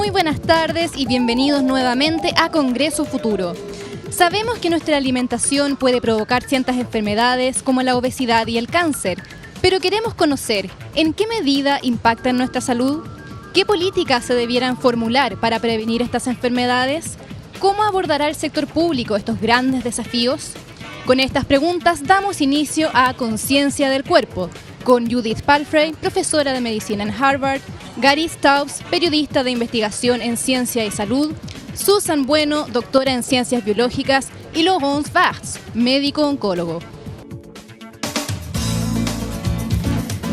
Muy buenas tardes y bienvenidos nuevamente a Congreso Futuro. Sabemos que nuestra alimentación puede provocar ciertas enfermedades como la obesidad y el cáncer, pero queremos conocer en qué medida impactan nuestra salud, qué políticas se debieran formular para prevenir estas enfermedades, cómo abordará el sector público estos grandes desafíos. Con estas preguntas damos inicio a Conciencia del Cuerpo, con Judith Palfrey, profesora de medicina en Harvard, Gary Staubbs, periodista de investigación en ciencia y salud, Susan Bueno, doctora en ciencias biológicas, y Laurence Vars, médico oncólogo.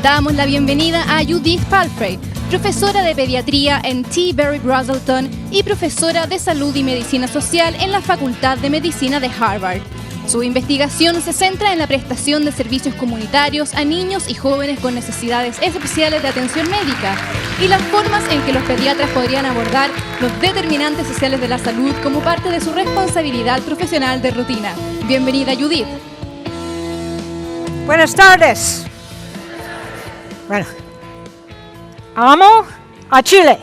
Damos la bienvenida a Judith Palfrey, profesora de pediatría en T. Berry Brazelton y profesora de salud y medicina social en la Facultad de Medicina de Harvard. Su investigación se centra en la prestación de servicios comunitarios a niños y jóvenes con necesidades especiales de atención médica y las formas en que los pediatras podrían abordar los determinantes sociales de la salud como parte de su responsabilidad profesional de rutina. Bienvenida, Judith. Buenas tardes. Bueno, amo a Chile.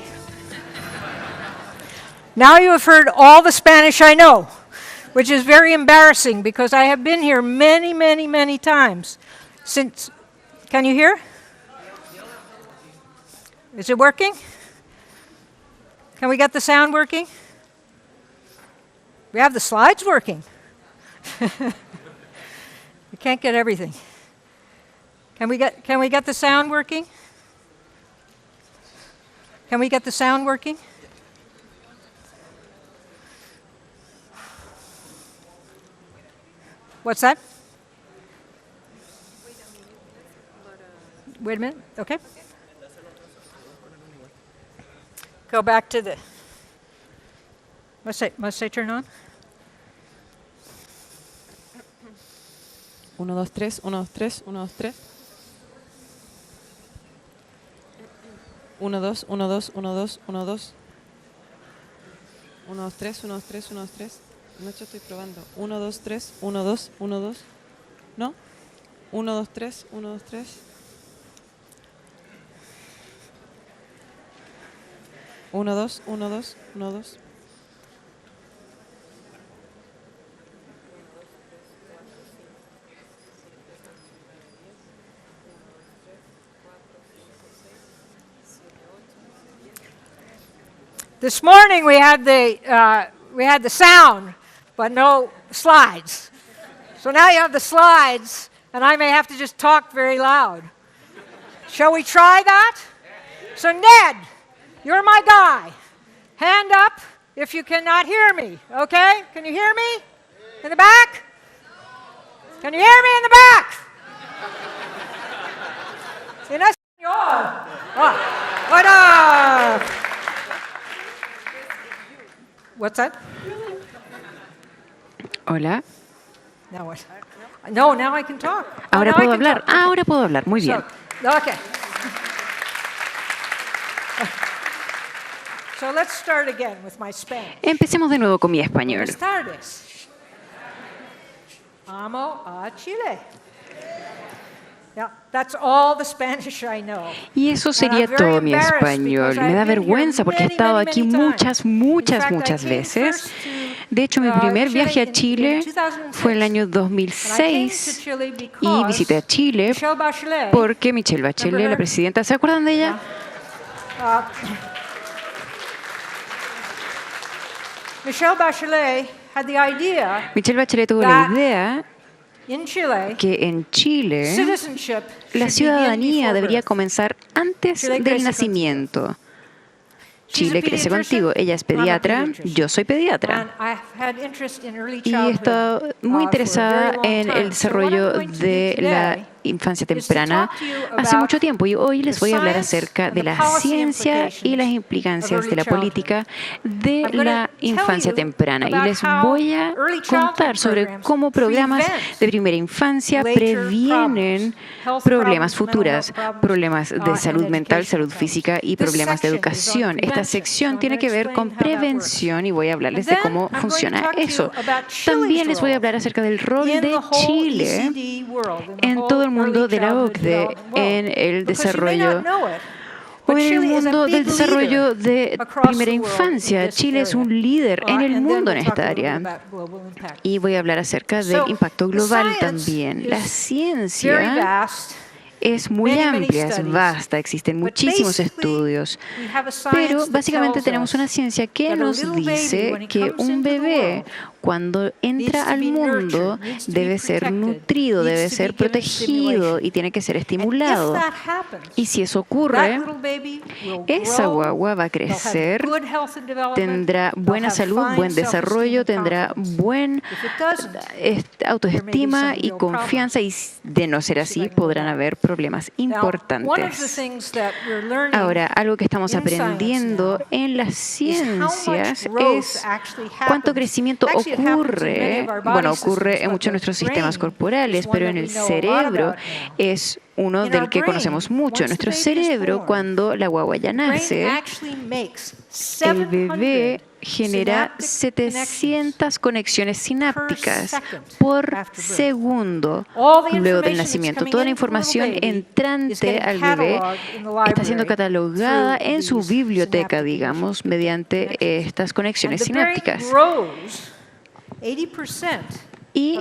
Now you have heard all the Spanish I know, which is very embarrassing because I have been here many times since. Can you hear? Is it working? Can we get the sound working? We have the slides working. We can't get everything. Can we get the sound working? Can we get the sound working? What's that? Wait a minute. Okay. Go back to the. Must I turn on? 1, 2, 3, 1, 2, 3, 1, 2, 3. 1, 2, 1, 2, 1, 2, 1, 2. 1, 2, 3, 1, 2, 3, 1, 2, 3. Nacho, estoy probando. 1, 2, 3, 1, 2, 1, 2. ¿No? 1, 2, 3, 1, 2, 3. 1, 2, 1, 2, 1, 2. This morning we had the sound, but no slides. So now you have the slides, and I may have to just talk very loud. Shall we try that? So Ned, you're my guy. Hand up if you cannot hear me, okay? Can you hear me? In the back? Can you hear me in the back? En español. Hola. What's that? Hola. Now what? No, now I can talk. Ahora puedo hablar. Ahora puedo hablar. Muy bien. Okay. So let's start again with my Spanish. Empecemos de nuevo con mi español. Buenas tardes. Amo a Chile. Yeah, that's all the Spanish I know. Y eso sería todo mi español. Me da vergüenza porque he estado aquí muchas veces. De hecho, mi primer viaje a Chile fue en el año 2006 y visité a Chile porque Michelle Bachelet, la presidenta, ¿se acuerdan de ella? Michelle Bachelet tuvo la idea que en Chile la ciudadanía debería comenzar antes del nacimiento. Chile crece contigo. Ella es pediatra, yo soy pediatra. Y he estado muy interesada en el desarrollo de la infancia temprana hace mucho tiempo y hoy les voy a hablar acerca de la ciencia y las implicancias de la política de la infancia temprana. Y les voy a contar sobre cómo programas de primera infancia previenen problemas futuros, problemas de salud mental, salud física y problemas de educación. Esta sección tiene que ver con prevención y voy a hablarles de cómo funciona eso. También les voy a hablar acerca del rol de Chile en todo el mundo de la OCDE en el desarrollo o en el mundo del desarrollo de primera infancia. Chile es un líder en el mundo en esta área. Y voy a hablar acerca del impacto global también. La ciencia es muy amplia, es vasta, existen muchísimos estudios, pero básicamente tenemos una ciencia que nos dice que un bebé, cuando entra al mundo, debe ser nutrido, debe ser protegido y tiene que ser estimulado. Y si eso ocurre, esa guagua va a crecer, tendrá buena salud, buen desarrollo, tendrá buena autoestima y confianza, y de no ser así, podrán haber problemas importantes. Ahora, algo que estamos aprendiendo en las ciencias es cuánto crecimiento ocurre en muchos de nuestros sistemas corporales, pero en el cerebro es uno del que conocemos mucho. Nuestro cerebro, cuando la guagua ya nace, el bebé genera 700 conexiones sinápticas por segundo luego del nacimiento. Toda la información entrante al bebé está siendo catalogada en su biblioteca, digamos, mediante estas conexiones sinápticas. Y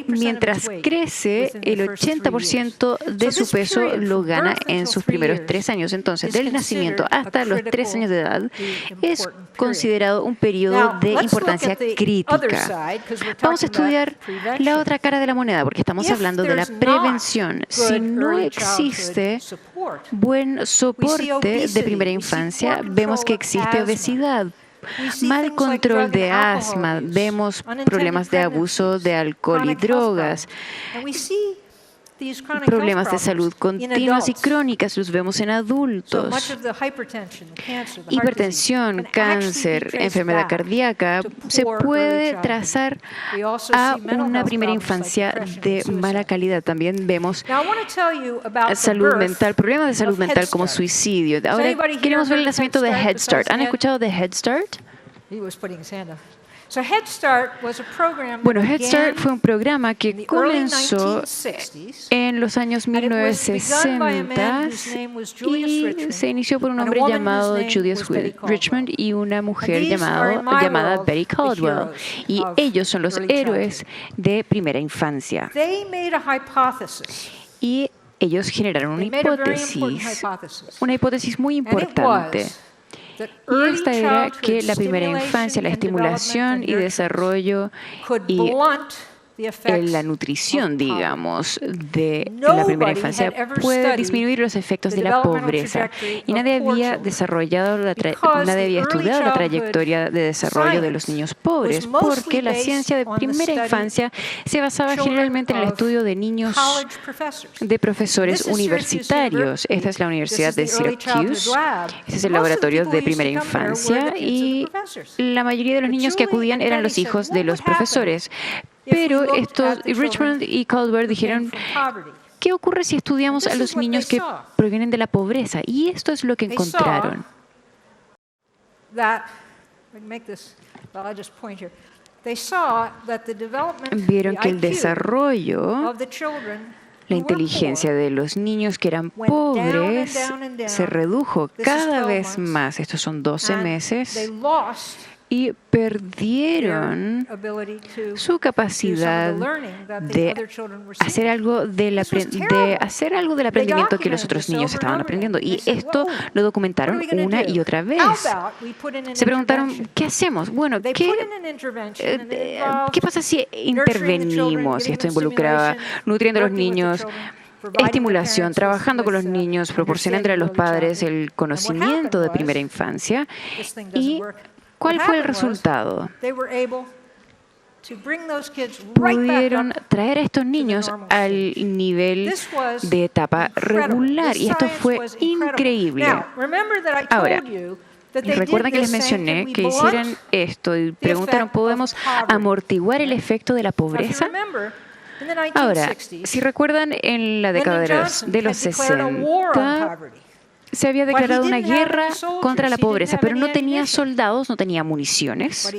mientras crece, el 80% de su peso lo gana en sus primeros 3 años. Entonces, del nacimiento hasta los 3 años de edad, es considerado un periodo de importancia crítica. Vamos a estudiar la otra cara de la moneda, porque estamos hablando de la prevención. Si no existe buen soporte de primera infancia, vemos que existe obesidad, mal control de asma, vemos problemas de abuso de alcohol y drogas, problemas de salud continuas y crónicas, los vemos en adultos. Hipertensión, cáncer, enfermedad cardíaca, se puede trazar a una primera infancia de mala calidad. También vemos salud mental, problemas de salud mental como suicidio. Ahora queremos ver el nacimiento de Head Start. ¿Han escuchado de Head Start? Bueno, Head Start fue un programa que comenzó en los años 1960 y se inició por un hombre llamado Julius Richmond y una mujer llamada Betty Caldwell. Y ellos son los héroes de primera infancia. Y ellos generaron una hipótesis muy importante. Y esta era que la primera infancia, la estimulación y desarrollo y la nutrición, digamos, de la primera infancia puede disminuir los efectos de la pobreza. Y nadie había estudiado la trayectoria de desarrollo de los niños pobres, porque la ciencia de primera infancia se basaba generalmente en el estudio de niños de profesores universitarios. Esta es la Universidad de Syracuse, este es el laboratorio de primera infancia, y la mayoría de los niños que acudían eran los hijos de los profesores. Pero Richmond y Caldwell dijeron, ¿qué ocurre si estudiamos a los niños que provienen de la pobreza? Y esto es lo que encontraron. Vieron que el desarrollo, la inteligencia de los niños que eran pobres se redujo cada vez más. Estos son 12 meses. Y perdieron su capacidad de hacer algo del aprendimiento que los otros niños estaban aprendiendo. Y esto lo documentaron una y otra vez. Se preguntaron, ¿qué hacemos? Bueno, ¿qué pasa si intervenimos? Si esto involucraba nutriendo a los niños, estimulación, trabajando con los niños, proporcionando a los padres el conocimiento de primera infancia. Y ¿cuál fue el resultado? Pudieron traer a estos niños al nivel de etapa regular, y esto fue increíble. Ahora, recuerdan que les mencioné que hicieran esto y preguntaron, ¿podemos amortiguar el efecto de la pobreza? Ahora, si recuerdan, en la década de los 60, se había declarado una guerra contra la pobreza, pero no tenía soldados, no tenía municiones.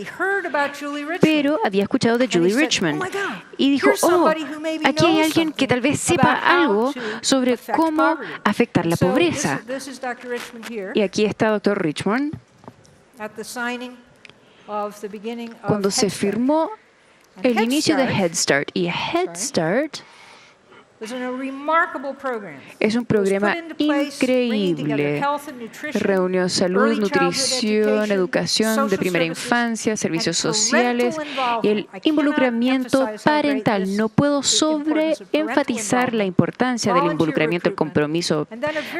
Pero había escuchado de Julie Richmond y dijo, aquí hay alguien que tal vez sepa algo sobre cómo afectar la pobreza. Y aquí está Dr. Richmond cuando se firmó el inicio de Head Start. Y Head Start es un programa increíble. Reunió salud, nutrición, educación de primera infancia, servicios sociales y el involucramiento parental. No puedo sobreenfatizar la importancia del involucramiento, el compromiso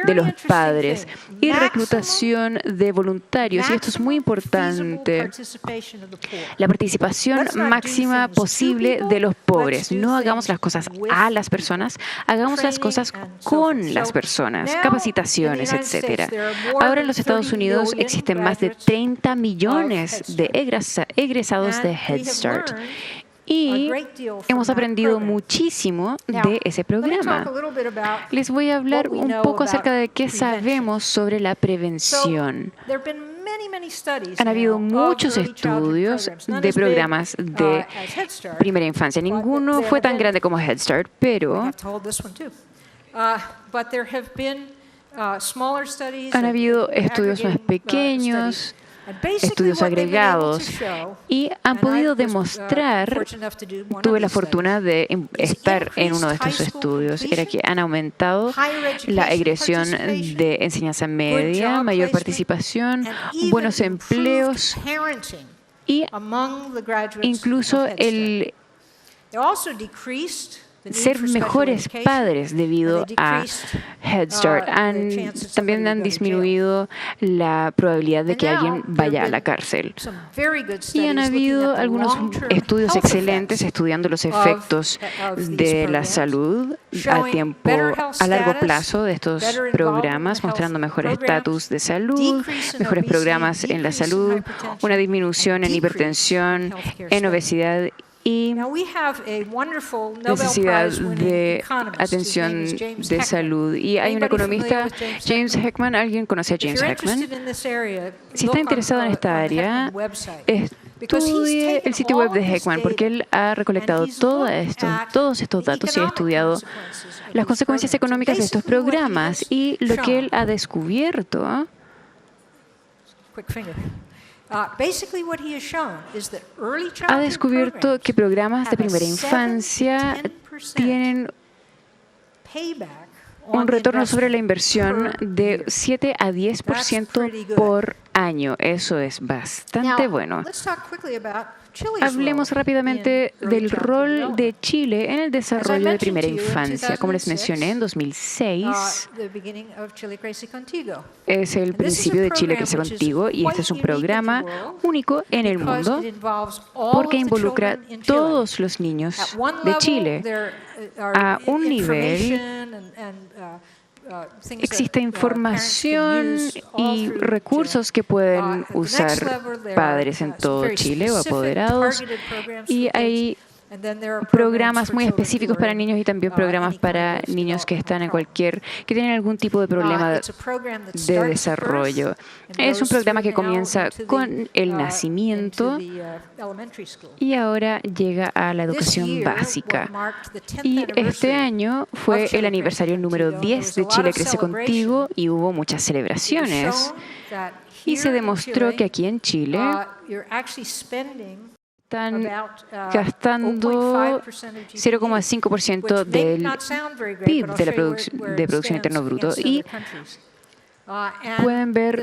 de los padres y reclutación de voluntarios. Y esto es muy importante. La participación máxima posible de los pobres. No hagamos las cosas a las personas, hagamos las cosas con las personas, capacitaciones, etc. Ahora en los Estados Unidos existen más de 30 millones de egresados de Head Start. Y hemos aprendido muchísimo de ese programa. Les voy a hablar un poco acerca de qué sabemos sobre la prevención. Han habido muchos estudios de programas de primera infancia. Ninguno fue tan grande como Head Start, pero han habido estudios más pequeños, estudios agregados, y han podido demostrar, tuve la fortuna de estar en uno de estos estudios, era que han aumentado la egresión de enseñanza media, mayor participación, buenos empleos y incluso el ser mejores padres debido a Head Start. También han disminuido la probabilidad de que alguien vaya a la cárcel. Y han habido algunos estudios excelentes estudiando los efectos de la salud a largo plazo de estos programas, mostrando mejor estatus de salud, mejores programas en la salud, una disminución en hipertensión, en obesidad y necesidad de atención de salud. Y hay un economista, James Heckman. ¿Alguien conoce a James Heckman? Si está interesado en esta área, estudie el sitio web de Heckman, porque él ha recolectado todos estos datos y ha estudiado las consecuencias económicas de estos programas. Y lo que él ha descubierto ha descubierto que programas de primera infancia tienen un retorno sobre la inversión de 7 a 10% por año. Eso es bastante bueno. Hablemos rápidamente del rol de Chile en el desarrollo de primera infancia. Como les mencioné, en 2006 es el principio de Chile Crece Contigo, y este es un programa único en el mundo porque involucra a todos los niños de Chile a un nivel. Existe información y recursos que pueden usar padres en todo Chile o apoderados, y hay programas muy específicos para niños y también programas para niños que están que tienen algún tipo de problema de desarrollo. Es un programa que comienza con el nacimiento y ahora llega a la educación básica. Y este año fue el aniversario número 10 de Chile Crece Contigo y hubo muchas celebraciones. Y se demostró que aquí en Chile están gastando 0,5% del PIB, de Producción Interno Bruto, y pueden ver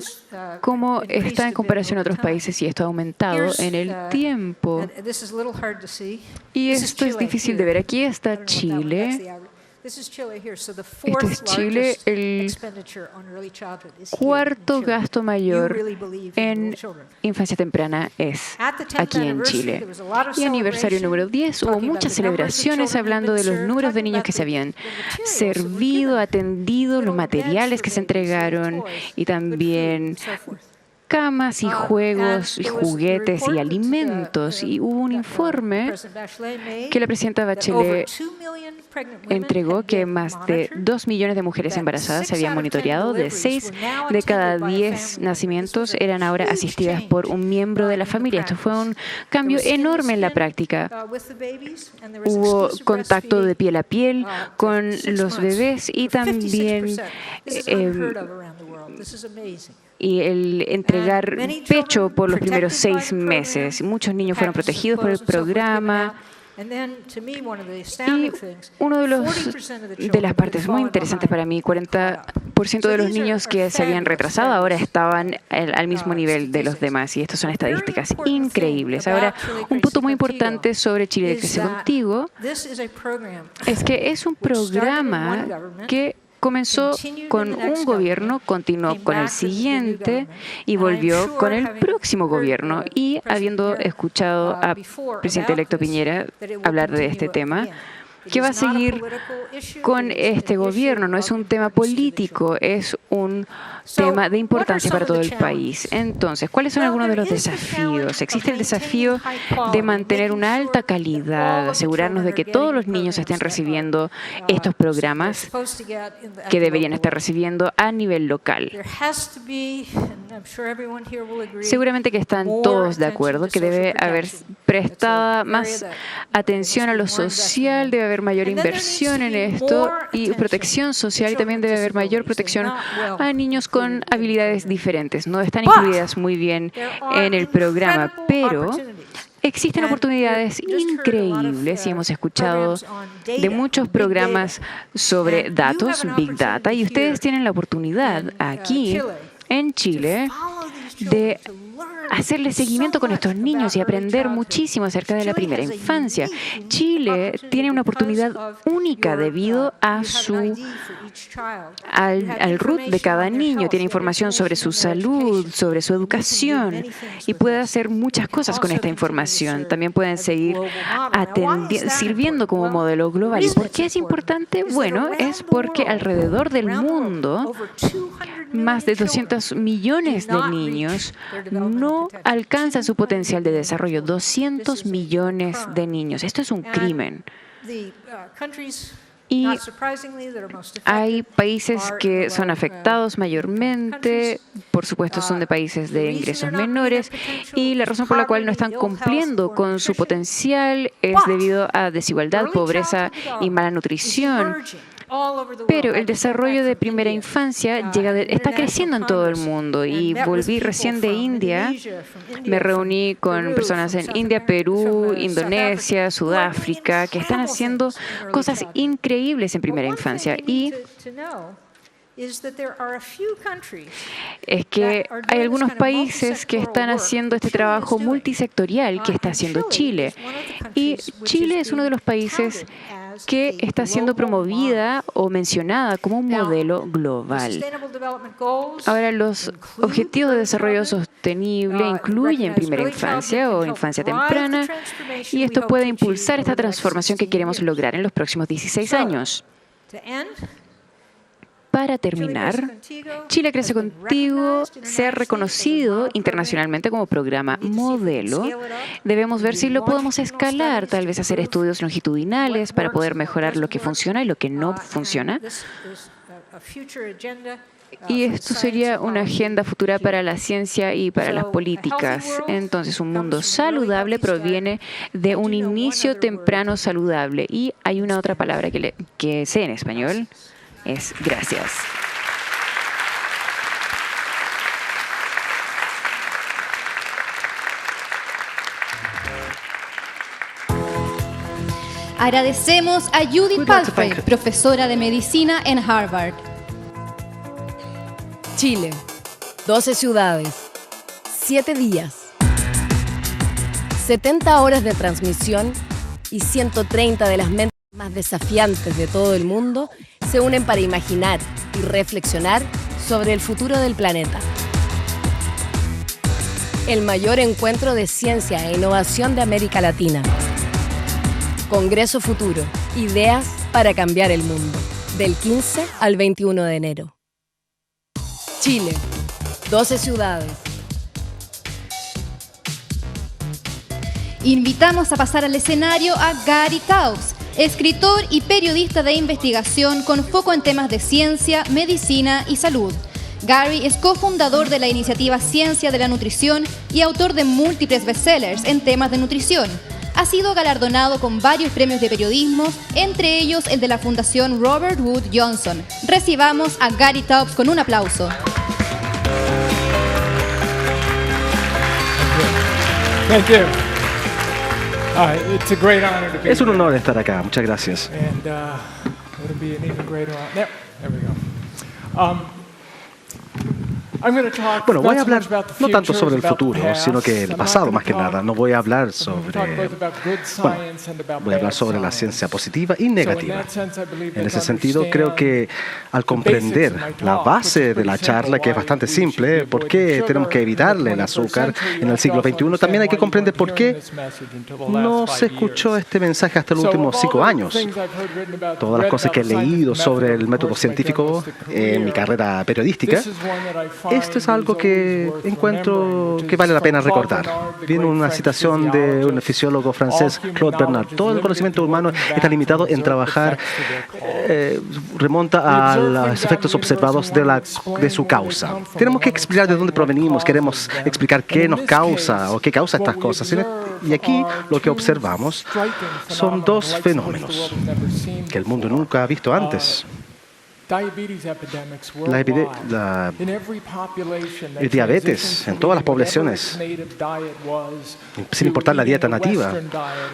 cómo está en comparación a otros países, y esto ha aumentado en el tiempo. Y esto es difícil de ver. Aquí está Chile. Este es Chile, el cuarto gasto mayor en infancia temprana es aquí en Chile. Y aniversario número 10, hubo muchas celebraciones hablando de los números de niños que se habían servido, atendido, los materiales que se entregaron y también camas y juegos y juguetes y alimentos. Y hubo un informe que la presidenta Bachelet entregó que más de 2 millones de mujeres embarazadas se habían monitoreado. De 6 de cada 10 nacimientos eran ahora asistidas por un miembro de la familia. Esto fue un cambio enorme en la práctica. Hubo contacto de piel a piel con los bebés y también y el entregar pecho por los primeros 6 meses. Muchos niños fueron protegidos por el programa. Y una de las partes muy interesantes para mí, 40% de los niños que se habían retrasado ahora estaban al mismo nivel de los demás. Y estas son estadísticas increíbles. Ahora, un punto muy importante sobre Chile Crece Contigo es que es un programa que comenzó con un gobierno, continuó con el siguiente y volvió con el próximo gobierno. Y habiendo escuchado al presidente electo Piñera hablar de este tema, ¿qué va a seguir con este gobierno? No es un tema político, es un tema de importancia para todo el país. Entonces, ¿cuáles son algunos de los desafíos? Existe el desafío de mantener una alta calidad, asegurarnos de que todos los niños estén recibiendo estos programas que deberían estar recibiendo a nivel local. Seguramente que están todos de acuerdo que debe haber prestada más atención a lo social, debe haber mayor inversión en esto y protección social, y también debe haber mayor protección a niños con habilidades diferentes. No están incluidas muy bien en el programa, pero existen oportunidades increíbles y hemos escuchado de muchos programas sobre datos, Big Data, y ustedes tienen la oportunidad aquí en Chile de hacerle seguimiento con estos niños y aprender muchísimo acerca de la primera infancia. Chile tiene una oportunidad única debido a al RUT de cada niño. Tiene información sobre su salud, sobre su educación y puede hacer muchas cosas con esta información. También pueden seguir sirviendo como modelo global. ¿Y por qué es importante? Bueno, es porque alrededor del mundo más de 200 millones de niños no alcanzan su potencial de desarrollo. 200 millones de niños. Esto es un crimen. Y hay países que son afectados mayormente, por supuesto son de países de ingresos menores, y la razón por la cual no están cumpliendo con su potencial es debido a desigualdad, pobreza y mala nutrición. Pero el desarrollo de primera infancia está creciendo en todo el mundo y volví recién de India. Me reuní con personas en India, Perú, Indonesia, Sudáfrica, que están haciendo cosas increíbles en primera infancia. Y es que hay algunos países que están haciendo este trabajo multisectorial que está haciendo Chile. Y Chile es uno de los países que está siendo promovida o mencionada como un modelo global. Ahora, los Objetivos de Desarrollo Sostenible incluyen primera infancia o infancia temprana, y esto puede impulsar esta transformación que queremos lograr en los próximos 16 años. Para terminar, Chile Crece Contigo se ha reconocido internacionalmente como programa modelo. Debemos ver si lo podemos escalar, tal vez hacer estudios longitudinales para poder mejorar lo que funciona y lo que no funciona. Y esto sería una agenda futura para la ciencia y para las políticas. Entonces, un mundo saludable proviene de un inicio temprano saludable. Y hay una otra palabra que sé en español. Es gracias. Agradecemos a Judith Palfrey, profesora de medicina en Harvard. Chile, 12 ciudades, 7 días, 70 horas de transmisión y 130 de las mentes más desafiantes de todo el mundo se unen para imaginar y reflexionar sobre el futuro del planeta. El mayor encuentro de ciencia e innovación de América Latina. Congreso Futuro. Ideas para cambiar el mundo. Del 15 al 21 de enero. Chile. 12 ciudades. Invitamos a pasar al escenario a Gary Taubes, escritor y periodista de investigación con foco en temas de ciencia, medicina y salud. Gary es cofundador de la iniciativa Ciencia de la Nutrición y autor de múltiples bestsellers en temas de nutrición. Ha sido galardonado con varios premios de periodismo, entre ellos el de la Fundación Robert Wood Johnson. Recibamos a Gary Taubes con un aplauso. Thank you. It's a great honor to be Es un honor estar acá. Muchas gracias. And it'll be an even greater honor. There we go. Bueno, voy a hablar no tanto sobre el futuro, sino que el pasado más que nada. No voy a hablar sobre... Bueno, voy a hablar sobre la ciencia positiva y negativa. En ese sentido, creo que al comprender la base de la charla, que es bastante simple, por qué tenemos que evitarle el azúcar en el siglo XXI, también hay que comprender por qué no se escuchó este mensaje hasta los últimos 5 años. Todas las cosas que he leído sobre el método científico en mi carrera periodística, esto es algo que encuentro que vale la pena recordar. Viene una citación de un fisiólogo francés, Claude Bernard. Todo el conocimiento humano está limitado en trabajar, remonta a los efectos observados de su causa. Tenemos que explicar de dónde provenimos, queremos explicar qué nos causa o qué causa estas cosas. Y aquí lo que observamos son 2 fenómenos que el mundo nunca ha visto antes. El diabetes en todas las poblaciones, sin importar la dieta nativa,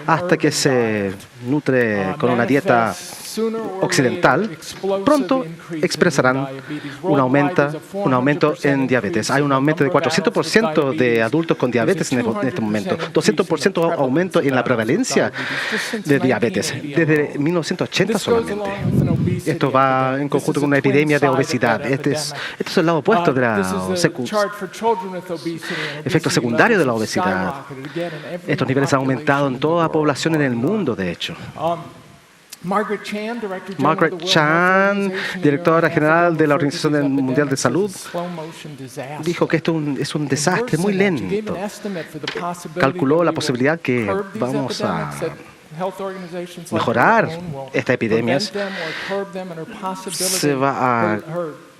hasta que se nutre con una dieta occidental, pronto expresarán un aumento en diabetes. Hay un aumento de 400% de adultos con diabetes en este momento, 200% aumento en la prevalencia de diabetes desde 1980 solamente. Esto va en conjunto con una epidemia de obesidad. Este es el lado opuesto de efecto secundario de la obesidad. Estos niveles han aumentado en toda la población en el mundo, de hecho. Margaret Chan, directora general de la Organización Mundial de Salud, dijo que esto es un desastre muy lento. Calculó la posibilidad que vamos a mejorar esta epidemia.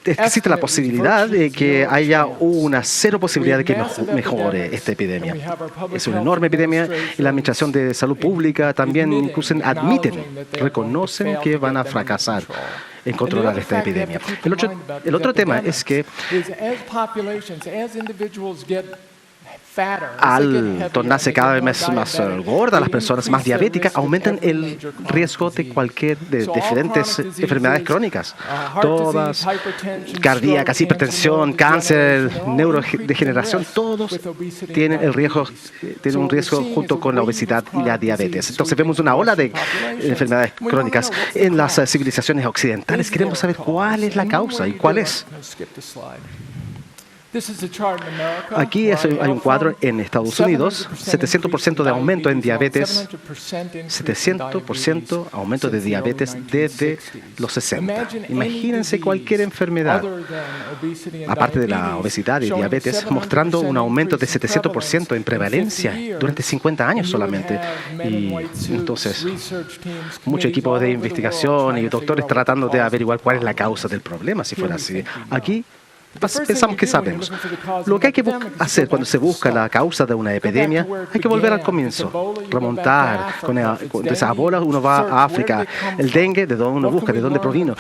Existe la posibilidad de que haya una 0 posibilidad de que mejore esta epidemia. Es una enorme epidemia y la Administración de Salud Pública también incluso reconocen que van a fracasar en controlar esta epidemia. El otro tema es que al tornarse cada vez más gordas las personas, más diabéticas, aumentan el riesgo de diferentes enfermedades crónicas. Todas, cardíacas, hipertensión, cáncer, neurodegeneración, todos tienen un riesgo junto con la obesidad y la diabetes. Entonces vemos una ola de enfermedades crónicas en las civilizaciones occidentales. Queremos saber cuál es la causa y cuál es. Aquí hay un cuadro en Estados Unidos, 700% de aumento en diabetes, 700% aumento de diabetes desde los 60. Imagínense cualquier enfermedad, aparte de la obesidad y diabetes, mostrando un aumento de 700% en prevalencia durante 50 años solamente. Y entonces, mucho equipo de investigación y doctores tratando de averiguar cuál es la causa del problema, si fuera así. Aquí pensamos que sabemos. Lo que hay que hacer cuando se busca la causa de una epidemia, hay que volver al comienzo, remontar con esa bola. Uno va a África, el dengue, ¿de dónde uno busca? ¿De dónde provino?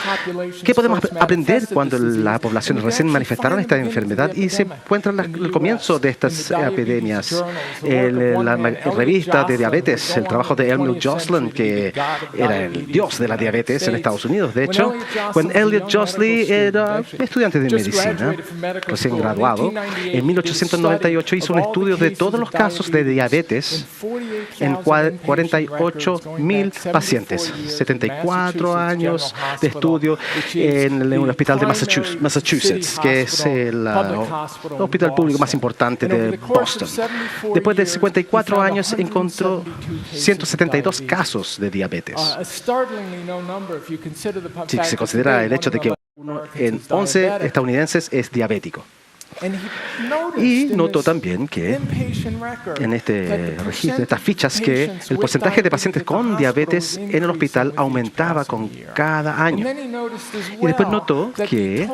¿Qué podemos aprender cuando la población recién manifestaron esta enfermedad y se encuentra el comienzo de estas epidemias? La revista de diabetes, el trabajo de Elliot Joslin, que era el dios de la diabetes en Estados Unidos. De hecho, cuando Elliot Joslin era estudiante de medicina, recién graduado, en 1898 hizo un estudio de todos los casos de diabetes en 48,000 pacientes. 74 años de estudio en un hospital de Massachusetts, que es el hospital público más importante de Boston. Después de 54 años encontró 172 casos de diabetes. Si se considera el hecho de que 1 en 11 estadounidenses es diabético. Y notó también que en este registro, estas fichas, que el porcentaje de pacientes con diabetes en el hospital aumentaba con cada año. Y después notó que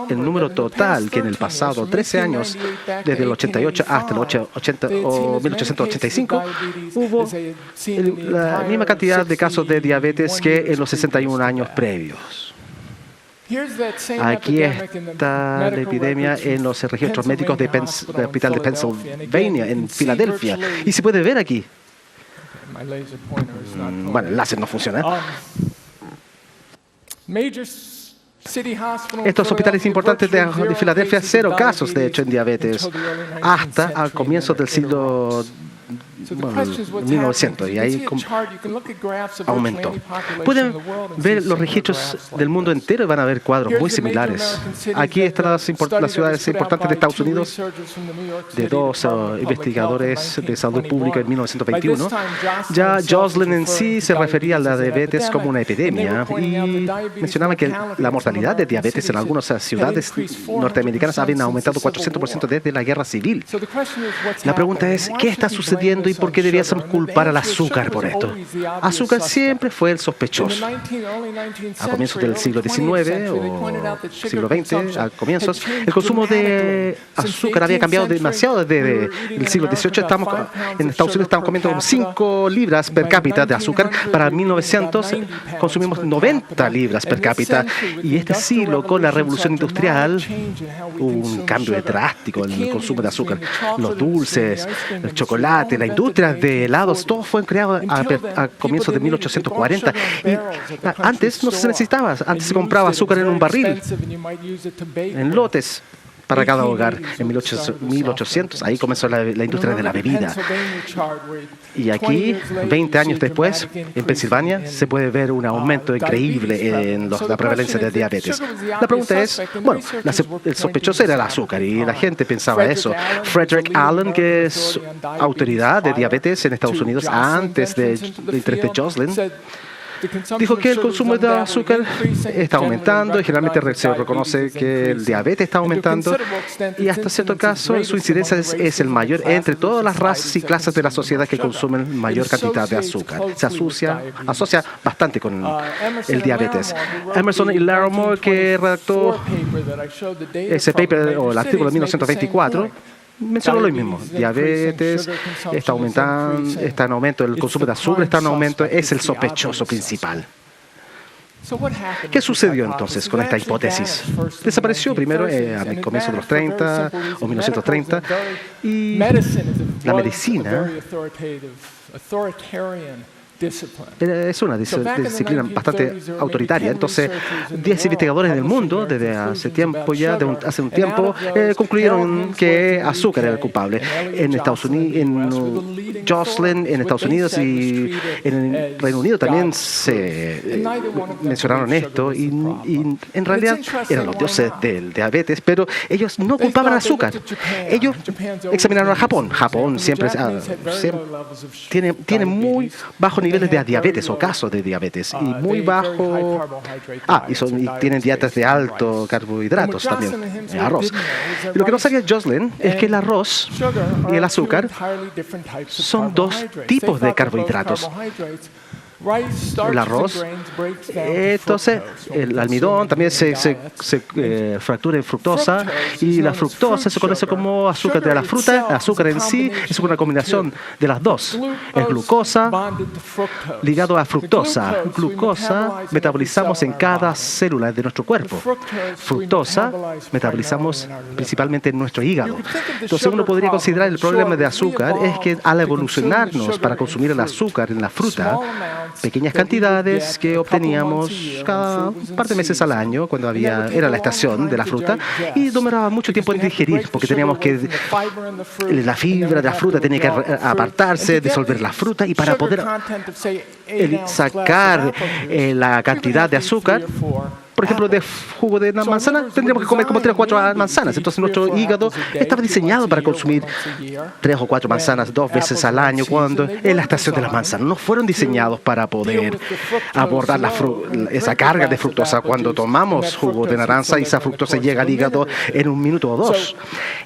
el número total, que en el pasado 13 años, desde el 88 hasta el 1885, hubo la misma cantidad de casos de diabetes que en los 61 años previos. Aquí está la epidemia en los registros médicos del Hospital de Pennsylvania, en Filadelfia. Y se puede ver aquí. Bueno, el láser no funciona. Estos hospitales importantes de Filadelfia, 0 casos, de hecho, en diabetes, hasta al comienzo del siglo 1900, y ahí aumentó. Pueden ver los registros del mundo entero y van a ver cuadros muy similares. Aquí están las ciudades importantes de Estados Unidos, de 2 investigadores de salud pública en 1921. Ya Joslin en sí se refería a la diabetes como una epidemia y mencionaba que la mortalidad de diabetes en algunas ciudades norteamericanas había aumentado 400% desde la guerra civil. La pregunta es, ¿qué está sucediendo y por qué debiésemos culpar al azúcar por esto? Azúcar siempre fue el sospechoso. A comienzos del siglo XIX o siglo XX, a comienzos, el consumo de azúcar había cambiado demasiado desde el siglo XVIII. En Estados Unidos estamos comiendo 5 libras per cápita de azúcar. Para 1900 consumimos 90 libras per cápita. Y este siglo, con la revolución industrial, hubo un cambio drástico en el consumo de azúcar. Los dulces, el chocolate, la industria de helados, todo fue creado a comienzos de 1840. Y antes no se necesitaba, antes se compraba azúcar en un barril, en lotes, para cada hogar. En 1800, ahí comenzó la industria de la bebida. Y aquí, 20 años después, en Pensilvania, se puede ver un aumento increíble en la prevalencia de diabetes. La pregunta es, bueno, el sospechoso era el azúcar y la gente pensaba eso. Frederick Allen, que es autoridad de diabetes en Estados Unidos antes del interés de Joslin, dijo que el consumo de azúcar está aumentando y generalmente se reconoce que el diabetes está aumentando y hasta cierto caso su incidencia es el mayor entre todas las razas y clases de la sociedad que consumen mayor cantidad de azúcar. Se asocia bastante con el diabetes. Emerson y Larimore, que redactó ese paper o el artículo de 1924, mencionó lo mismo. Diabetes está aumentando, está en aumento, el consumo de azúcar está en aumento, es el sospechoso principal. ¿Qué sucedió entonces con esta hipótesis? Desapareció primero a comienzos de los 30 o 1930 y la medicina es una disciplina bastante autoritaria. Entonces, 10 investigadores del mundo, desde hace tiempo ya, hace un tiempo, concluyeron que azúcar era el culpable. En Estados Unidos, en Joslin, en Estados Unidos y en el Reino Unido también se mencionaron esto. Y en realidad eran los dioses del diabetes, pero ellos no culpaban azúcar. Ellos examinaron a Japón. Japón siempre tiene muy bajo niveles de diabetes o casos de diabetes y muy bajo. Y tienen dietas de alto carbohidratos también, arroz. Y lo que no sabía Joslin es que el arroz y el azúcar son 2 tipos de carbohidratos. El arroz, entonces el almidón también se fractura en fructosa y la fructosa se conoce como azúcar de la fruta. El azúcar en sí es una combinación de las dos. Es glucosa ligado a fructosa. Glucosa metabolizamos en cada célula de nuestro cuerpo. Fructosa metabolizamos principalmente en nuestro hígado. Entonces uno podría considerar el problema de azúcar es que al evolucionarnos para consumir el azúcar en la fruta, pequeñas cantidades que obteníamos cada par de meses al año cuando era la estación de la fruta y demoraba mucho tiempo en digerir porque teníamos que la fibra de la fruta tenía que apartarse, disolver la fruta y para poder sacar la cantidad de azúcar. Por ejemplo, de jugo de una manzana, tendríamos que comer como 3 o 4 manzanas. Entonces, nuestro hígado estaba diseñado para consumir 3 o 4 manzanas 2 veces al año, cuando en la estación de las manzanas. No fueron diseñados para poder abordar esa carga de fructosa. Cuando tomamos jugo de naranja, esa fructosa llega al hígado en 1 minuto o 2.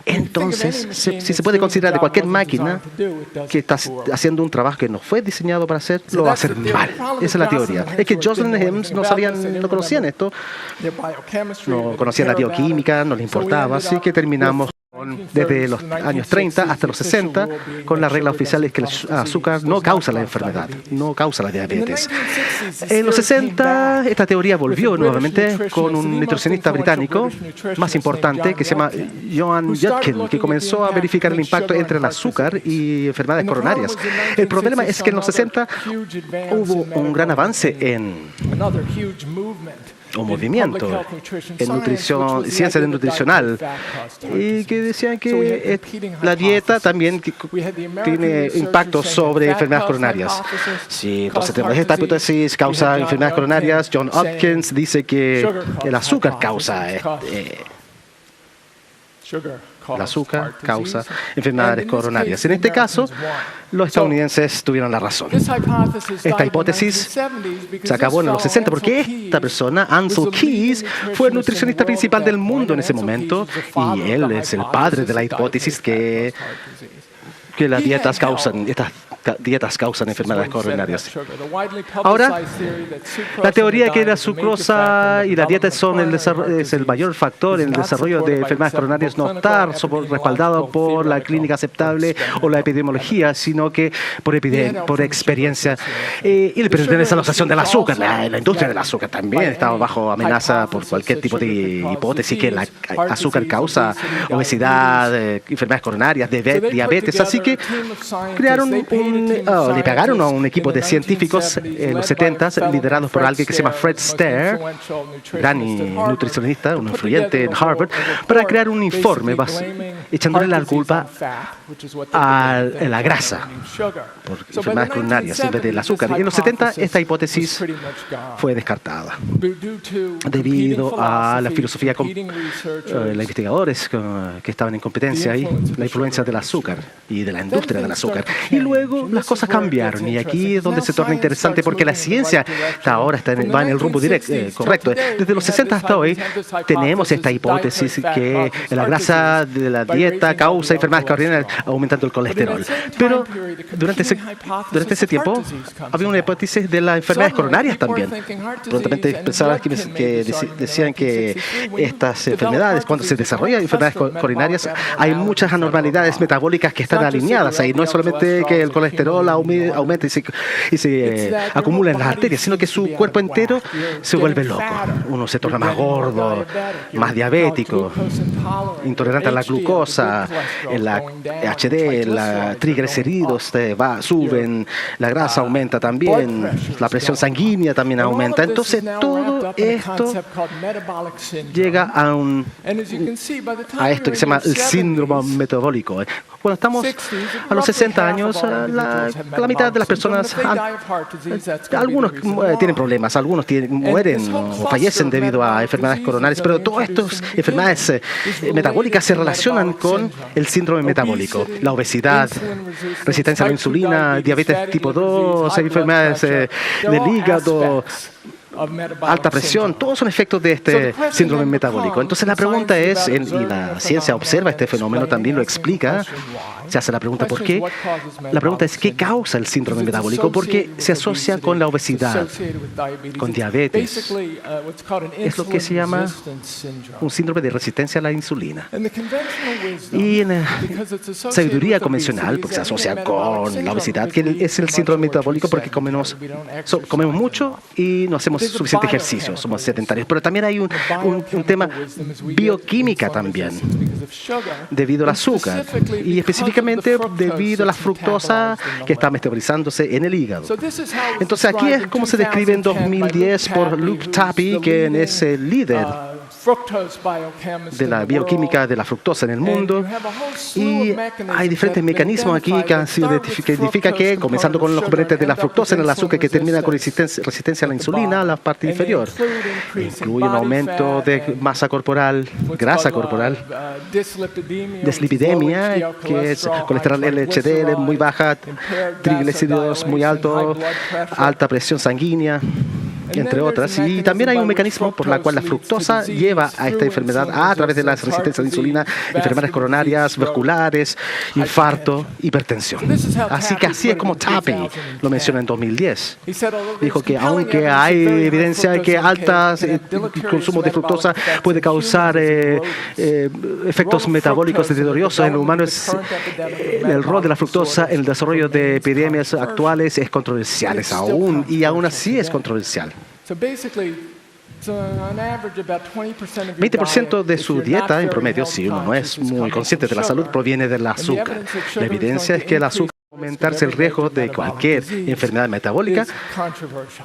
Entonces, si se puede considerar de cualquier máquina que está haciendo un trabajo que no fue diseñado para hacer, lo va a hacer mal. Esa es la teoría. Es que Jocelyn y Helms no conocían esto. No conocían la bioquímica, no les importaba, así que terminamos desde los años 30 hasta los 60 con la regla oficial es que el azúcar no causa la enfermedad, no causa la diabetes. En los 60 esta teoría volvió nuevamente con un nutricionista británico más importante que se llama Joan Judkin, que comenzó a verificar el impacto entre el azúcar y enfermedades coronarias. El problema es que en los 60 hubo un gran avance en un movimiento en nutrición, ciencia nutricional, y que decían que la dieta también tiene impacto sobre enfermedades coronarias. Sí, entonces tenemos esta hipótesis, causa enfermedades coronarias. John Hopkins dice que el azúcar causa el azúcar causa enfermedades coronarias. En este caso, los estadounidenses tuvieron la razón. Esta hipótesis se acabó en los 60 porque esta persona, Ancel Keys, fue el nutricionista principal del mundo en ese momento y él es el padre de la hipótesis que las dietas causan enfermedades coronarias. Ahora, la teoría que la sucrosa y la dieta es el mayor factor en el desarrollo de enfermedades coronarias no está respaldado por la clínica aceptable o la epidemiología, sino que por experiencia. Y le pertenece a la asociación del azúcar. La industria del azúcar también estaba bajo amenaza por cualquier tipo de hipótesis que el azúcar causa obesidad, enfermedades coronarias, diabetes. Así que le pagaron a un equipo de científicos en los 70s, liderados por alguien que se llama Fred Stair, gran nutricionista, un influyente en Harvard, para crear un informe echándole la culpa a la grasa por enfermedades coronarias en vez del azúcar. Y en los 70 esta hipótesis fue descartada debido a la filosofía los investigadores que estaban en competencia ahí, la influencia del azúcar y de la industria del azúcar. Y luego las cosas cambiaron y aquí es donde se torna interesante porque la ciencia va en el rumbo correcto. Desde los 60 hasta hoy tenemos esta hipótesis que la grasa de la dieta causa enfermedades coronarias aumentando el colesterol. Pero durante ese tiempo había una hipótesis de las enfermedades coronarias también. Prontamente pensaban que decían que estas enfermedades, cuando se desarrollan enfermedades coronarias, hay muchas anormalidades metabólicas que están alineadas ahí. No es solamente que el colesterol aumenta y se acumula en las arterias, sino que su cuerpo entero se vuelve loco. Uno se torna más gordo, más diabético, intolerante a la glucosa, la HD, la triglicéridos suben, la grasa aumenta también, la presión sanguínea también aumenta. Entonces todo esto llega a esto que se llama el síndrome metabólico. Cuando estamos a los 60 años, la mitad de las personas, algunos tienen problemas, algunos mueren o fallecen debido a enfermedades coronarias, pero todas estas enfermedades metabólicas se relacionan con el síndrome metabólico. La obesidad, resistencia a la insulina, diabetes tipo 2, enfermedades del hígado, alta presión, todos son efectos de este síndrome metabólico. Entonces la pregunta es, y la ciencia observa este fenómeno, también lo explica, se hace la pregunta ¿por qué? La pregunta es ¿qué causa el síndrome metabólico? Porque se asocia con la obesidad, con diabetes. Es lo que se llama un síndrome de resistencia a la insulina. Y en la sabiduría convencional, porque se asocia con la obesidad, que es el síndrome metabólico porque comemos mucho y no hacemos suficiente ejercicio, somos sedentarios. Pero también hay un tema bioquímica también, debido al azúcar y específicamente debido a la fructosa que está metabolizándose en el hígado. Entonces aquí es como se describe en 2010 por Luke Tappy, que es el líder de la bioquímica de la fructosa en el mundo. Y hay diferentes mecanismos aquí que han sido identifica que, comenzando con los componentes de la fructosa en el azúcar que termina con resistencia a la insulina, la parte inferior, incluye un aumento de masa corporal, grasa corporal, dislipidemia, que es colesterol LHD muy baja, triglicéridos muy altos, alta presión sanguínea, entre otras. Y también hay un mecanismo por el cual la fructosa lleva a esta enfermedad a través de la resistencia a la insulina, enfermedades coronarias, vasculares, infarto, hipertensión. Así que así es como Tappy lo menciona en 2010. Dijo que aunque hay evidencia de que alto consumo de fructosa puede causar efectos metabólicos deteriosos en el humano, el rol de la fructosa en el desarrollo de epidemias actuales es controversial aún, y aún así es controversial. 20% de su dieta, en promedio, si uno no es muy consciente de la salud, proviene del azúcar. La evidencia es que el azúcar aumentarse el riesgo de cualquier enfermedad metabólica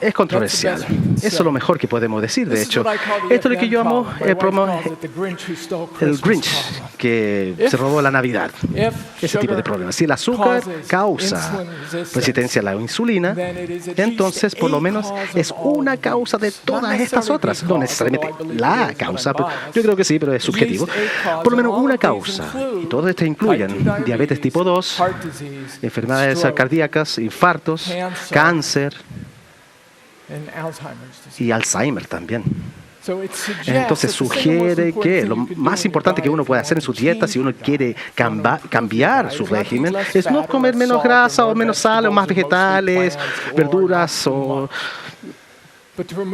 es controversial. Eso es lo mejor que podemos decir, de hecho. Esto es lo que yo llamo el Grinch, que se robó la Navidad. Ese tipo de problemas. Si el azúcar causa resistencia a la insulina, entonces por lo menos es una causa de todas estas otras. No necesariamente la causa, pero yo creo que sí, pero es subjetivo. Por lo menos una causa. Y todas estas incluyen diabetes tipo 2, enfermedades cardíacas, infartos, cáncer y Alzheimer también. Entonces sugiere que lo más importante que uno puede hacer en su dieta, si uno quiere cambiar su régimen, es no comer menos grasa o menos sal o más vegetales, verduras,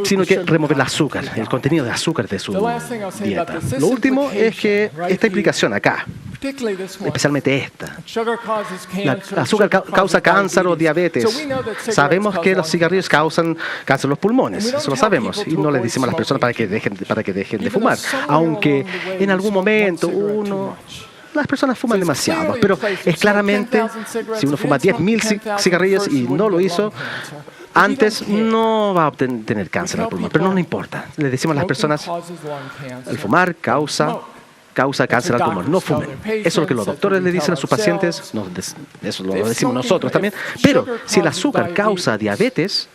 sino que remover el azúcar, el contenido de azúcar de su dieta. Lo último es que esta implicación acá, especialmente esta, el azúcar causa cáncer o diabetes. Sabemos que los cigarrillos causan cáncer de los pulmones, eso lo sabemos, y no les decimos a las personas para que dejen de fumar, aunque en algún momento las personas fuman demasiado, pero es claramente, si uno fuma 10.000 cigarrillos y no lo hizo antes, no va a tener cáncer al pulmón, pero no importa. Le decimos a las personas, el fumar causa cáncer al pulmón, no fumen. Eso es lo que los doctores le dicen a sus pacientes, eso lo decimos nosotros también. Pero si el azúcar causa diabetes,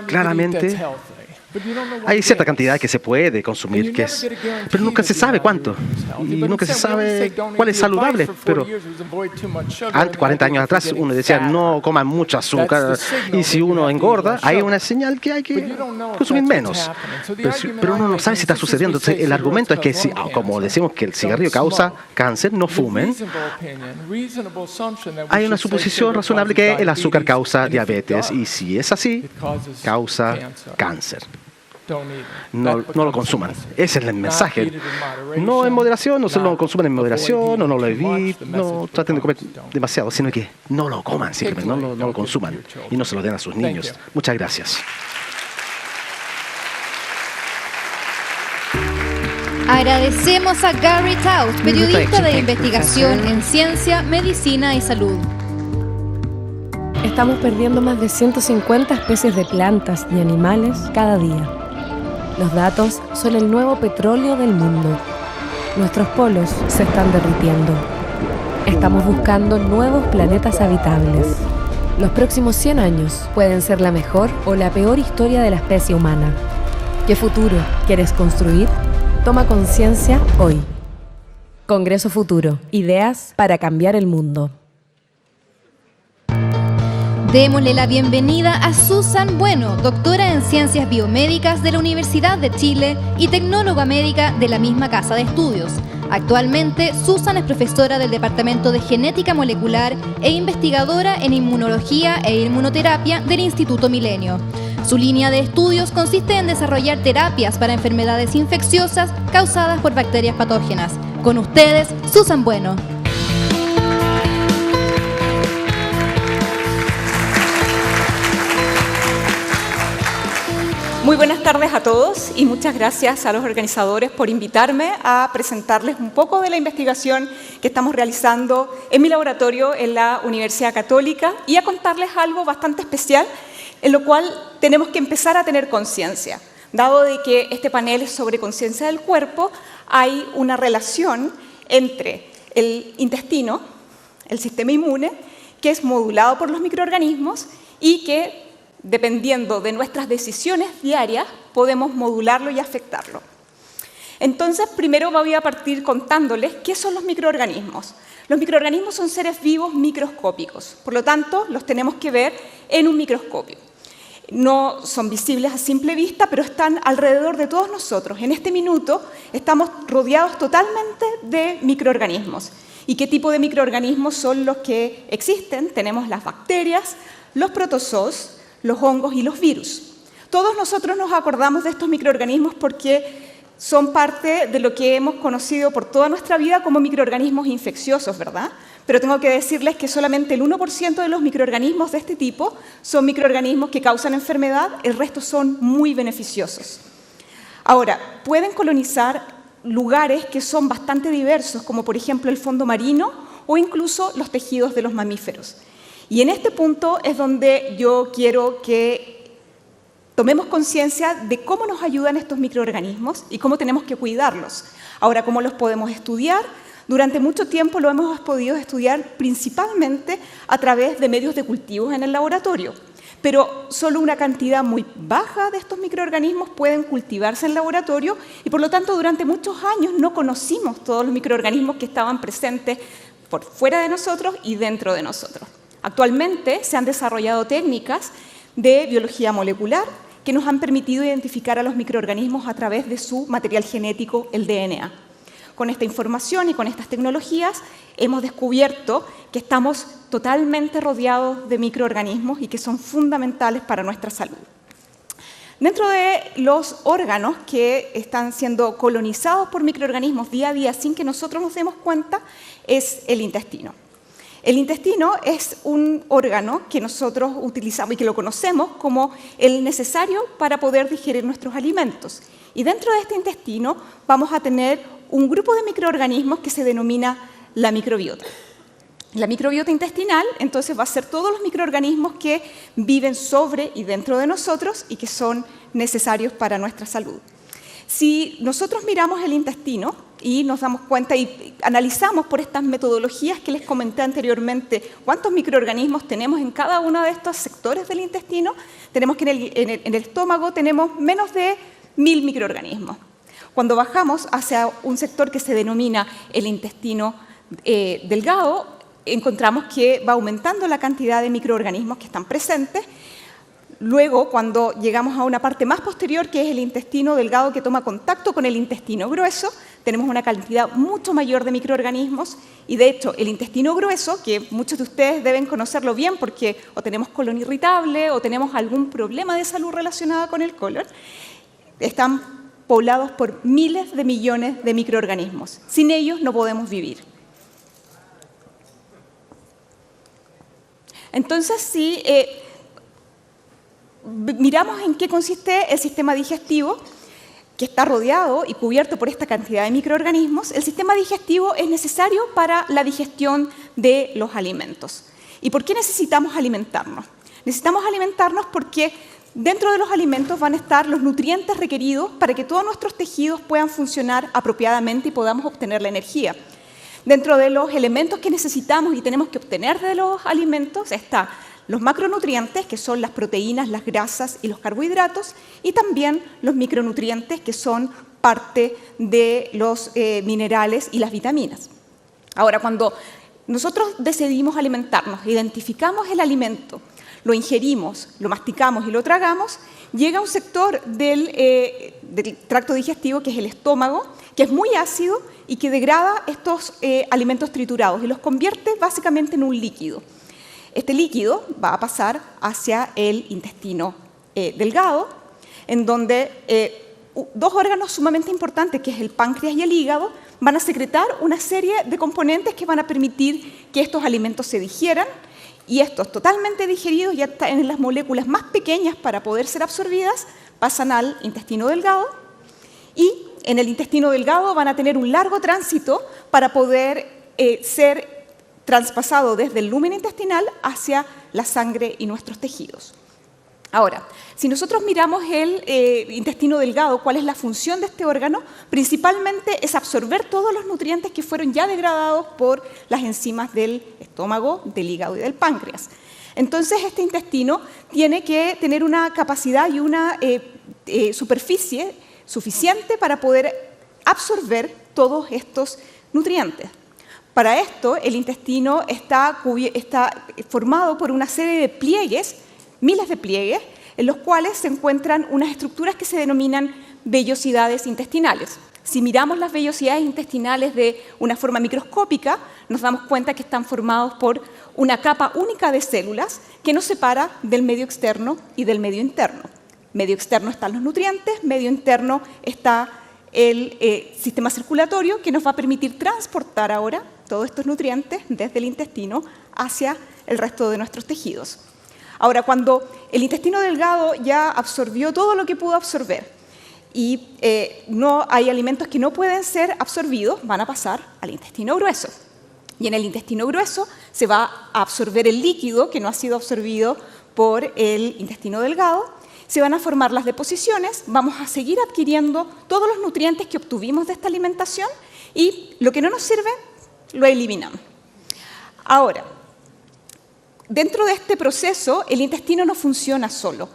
claramente hay cierta cantidad que se puede consumir, pero nunca se sabe cuánto, y nunca se sabe cuál es saludable. Pero antes, 40 años atrás, uno decía no coman mucho azúcar, y si uno engorda, hay una señal que hay que consumir menos. Pero uno no sabe si está sucediendo. Entonces, el argumento es que, como decimos que el cigarrillo causa cáncer, no fumen. Hay una suposición razonable que el azúcar causa diabetes, y si es así, causa cáncer. No lo consuman. Ese es el mensaje. No en moderación, no se lo consuman en moderación, no lo eviten, no traten de comer demasiado, sino que no lo coman, simplemente no lo consuman y no se lo den a sus niños. Muchas gracias. Agradecemos a Gary Taut, periodista de investigación en ciencia, medicina y salud. Estamos perdiendo más de 150 especies de plantas y animales cada día. Los datos son el nuevo petróleo del mundo. Nuestros polos se están derritiendo. Estamos buscando nuevos planetas habitables. Los próximos 100 años pueden ser la mejor o la peor historia de la especie humana. ¿Qué futuro quieres construir? Toma conciencia hoy. Congreso Futuro. Ideas para cambiar el mundo. Démosle la bienvenida a Susan Bueno, doctora en Ciencias Biomédicas de la Universidad de Chile y tecnóloga médica de la misma casa de estudios. Actualmente, Susan es profesora del Departamento de Genética Molecular e investigadora en Inmunología e Inmunoterapia del Instituto Milenio. Su línea de estudios consiste en desarrollar terapias para enfermedades infecciosas causadas por bacterias patógenas. Con ustedes, Susan Bueno. Muy buenas tardes a todos y muchas gracias a los organizadores por invitarme a presentarles un poco de la investigación que estamos realizando en mi laboratorio en la Universidad Católica y a contarles algo bastante especial en lo cual tenemos que empezar a tener conciencia. Dado de que este panel es sobre conciencia del cuerpo, hay una relación entre el intestino, el sistema inmune, que es modulado por los microorganismos y que, dependiendo de nuestras decisiones diarias, podemos modularlo y afectarlo. Entonces, primero voy a partir contándoles qué son los microorganismos. Los microorganismos son seres vivos microscópicos, por lo tanto, los tenemos que ver en un microscopio. No son visibles a simple vista, pero están alrededor de todos nosotros. En este minuto estamos rodeados totalmente de microorganismos. ¿Y qué tipo de microorganismos son los que existen? Tenemos las bacterias, los protozoos, los hongos y los virus. Todos nosotros nos acordamos de estos microorganismos porque son parte de lo que hemos conocido por toda nuestra vida como microorganismos infecciosos, ¿verdad? Pero tengo que decirles que solamente el 1% de los microorganismos de este tipo son microorganismos que causan enfermedad, el resto son muy beneficiosos. Ahora, pueden colonizar lugares que son bastante diversos, como por ejemplo el fondo marino o incluso los tejidos de los mamíferos. Y en este punto es donde yo quiero que tomemos conciencia de cómo nos ayudan estos microorganismos y cómo tenemos que cuidarlos. Ahora, ¿cómo los podemos estudiar? Durante mucho tiempo lo hemos podido estudiar principalmente a través de medios de cultivos en el laboratorio, pero solo una cantidad muy baja de estos microorganismos pueden cultivarse en el laboratorio y por lo tanto durante muchos años no conocimos todos los microorganismos que estaban presentes por fuera de nosotros y dentro de nosotros. Actualmente se han desarrollado técnicas de biología molecular que nos han permitido identificar a los microorganismos a través de su material genético, el DNA. Con esta información y con estas tecnologías hemos descubierto que estamos totalmente rodeados de microorganismos y que son fundamentales para nuestra salud. Dentro de los órganos que están siendo colonizados por microorganismos día a día sin que nosotros nos demos cuenta es el intestino. El intestino es un órgano que nosotros utilizamos y que lo conocemos como el necesario para poder digerir nuestros alimentos. Y dentro de este intestino vamos a tener un grupo de microorganismos que se denomina la microbiota. La microbiota intestinal, entonces, va a ser todos los microorganismos que viven sobre y dentro de nosotros y que son necesarios para nuestra salud. Si nosotros miramos el intestino y nos damos cuenta y analizamos por estas metodologías que les comenté anteriormente cuántos microorganismos tenemos en cada uno de estos sectores del intestino, tenemos que en el estómago tenemos menos de 1000 microorganismos. Cuando bajamos hacia un sector que se denomina el intestino delgado, encontramos que va aumentando la cantidad de microorganismos que están presentes. Luego, cuando llegamos a una parte más posterior, que es el intestino delgado que toma contacto con el intestino grueso, tenemos una cantidad mucho mayor de microorganismos y, de hecho, el intestino grueso, que muchos de ustedes deben conocerlo bien porque o tenemos colon irritable o tenemos algún problema de salud relacionado con el colon, están poblados por miles de millones de microorganismos. Sin ellos no podemos vivir. Entonces, si miramos en qué consiste el sistema digestivo, que está rodeado y cubierto por esta cantidad de microorganismos, el sistema digestivo es necesario para la digestión de los alimentos. ¿Y por qué necesitamos alimentarnos? Necesitamos alimentarnos porque dentro de los alimentos van a estar los nutrientes requeridos para que todos nuestros tejidos puedan funcionar apropiadamente y podamos obtener la energía. Dentro de los elementos que necesitamos y tenemos que obtener de los alimentos está los macronutrientes, que son las proteínas, las grasas y los carbohidratos, y también los micronutrientes, que son parte de los minerales y las vitaminas. Ahora, cuando nosotros decidimos alimentarnos, identificamos el alimento, lo ingerimos, lo masticamos y lo tragamos, llega un sector del tracto digestivo, que es el estómago, que es muy ácido y que degrada estos alimentos triturados y los convierte básicamente en un líquido. Este líquido va a pasar hacia el intestino delgado, en donde dos órganos sumamente importantes, que es el páncreas y el hígado, van a secretar una serie de componentes que van a permitir que estos alimentos se digieran, y estos totalmente digeridos, ya en las moléculas más pequeñas para poder ser absorbidas, pasan al intestino delgado, y en el intestino delgado van a tener un largo tránsito para poder ser traspasado desde el lumen intestinal hacia la sangre y nuestros tejidos. Ahora, si nosotros miramos el intestino delgado, ¿cuál es la función de este órgano? Principalmente es absorber todos los nutrientes que fueron ya degradados por las enzimas del estómago, del hígado y del páncreas. Entonces, este intestino tiene que tener una capacidad y una superficie suficiente para poder absorber todos estos nutrientes. Para esto, el intestino está formado por una serie de pliegues, miles de pliegues, en los cuales se encuentran unas estructuras que se denominan vellosidades intestinales. Si miramos las vellosidades intestinales de una forma microscópica, nos damos cuenta que están formados por una capa única de células que nos separa del medio externo y del medio interno. Medio externo están los nutrientes, medio interno está el sistema circulatorio que nos va a permitir transportar ahora todos estos nutrientes desde el intestino hacia el resto de nuestros tejidos. Ahora, cuando el intestino delgado ya absorbió todo lo que pudo absorber y no hay alimentos que no pueden ser absorbidos, van a pasar al intestino grueso. Y en el intestino grueso se va a absorber el líquido que no ha sido absorbido por el intestino delgado, se van a formar las deposiciones, vamos a seguir adquiriendo todos los nutrientes que obtuvimos de esta alimentación y lo que no nos sirve lo eliminamos. Ahora, dentro de este proceso, el intestino no funciona solo.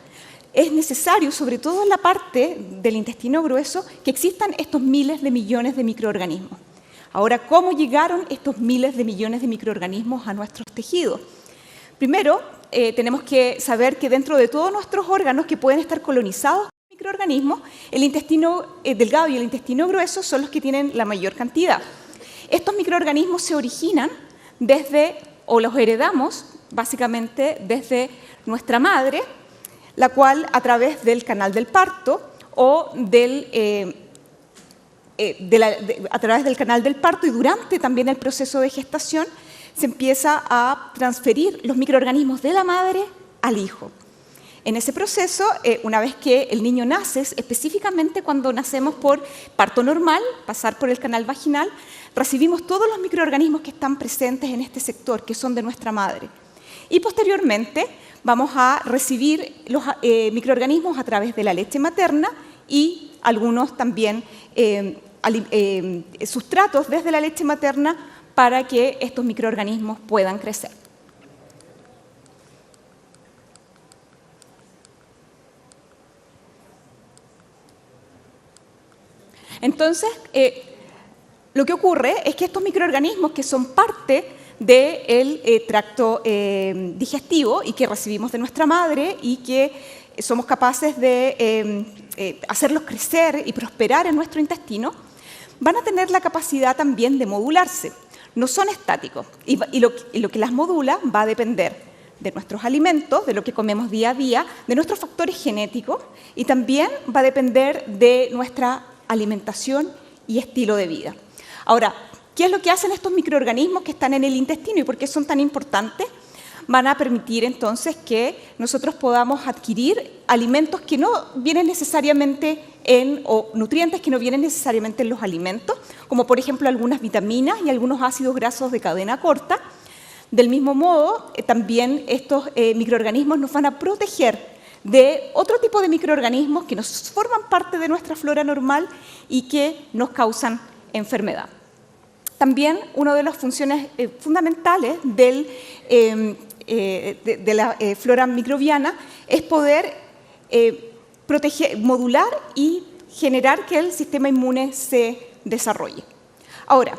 Es necesario, sobre todo en la parte del intestino grueso, que existan estos miles de millones de microorganismos. Ahora, ¿cómo llegaron estos miles de millones de microorganismos a nuestros tejidos? Primero, tenemos que saber que dentro de todos nuestros órganos que pueden estar colonizados por microorganismos, el intestino delgado y el intestino grueso son los que tienen la mayor cantidad. Estos microorganismos se originan o los heredamos básicamente desde nuestra madre, la cual a través del canal del parto o a través del canal del parto y durante también el proceso de gestación se empieza a transferir los microorganismos de la madre al hijo. En ese proceso, una vez que el niño nace, específicamente cuando nacemos por parto normal, pasar por el canal vaginal, recibimos todos los microorganismos que están presentes en este sector, que son de nuestra madre. Y posteriormente vamos a recibir los microorganismos a través de la leche materna y algunos también sustratos desde la leche materna para que estos microorganismos puedan crecer. Entonces, lo que ocurre es que estos microorganismos que son parte del tracto digestivo y que recibimos de nuestra madre y que somos capaces de hacerlos crecer y prosperar en nuestro intestino, van a tener la capacidad también de modularse. No son estáticos y lo que las modula va a depender de nuestros alimentos, de lo que comemos día a día, de nuestros factores genéticos y también va a depender de nuestra alimentación y estilo de vida. Ahora, ¿qué es lo que hacen estos microorganismos que están en el intestino y por qué son tan importantes? Van a permitir entonces que nosotros podamos adquirir alimentos que no vienen necesariamente o nutrientes que no vienen necesariamente en los alimentos, como por ejemplo algunas vitaminas y algunos ácidos grasos de cadena corta. Del mismo modo, también estos microorganismos nos van a proteger de otro tipo de microorganismos que nos forman parte de nuestra flora normal y que nos causan enfermedad. También una de las funciones fundamentales de la flora microbiana es poder proteger, modular y generar que el sistema inmune se desarrolle. Ahora,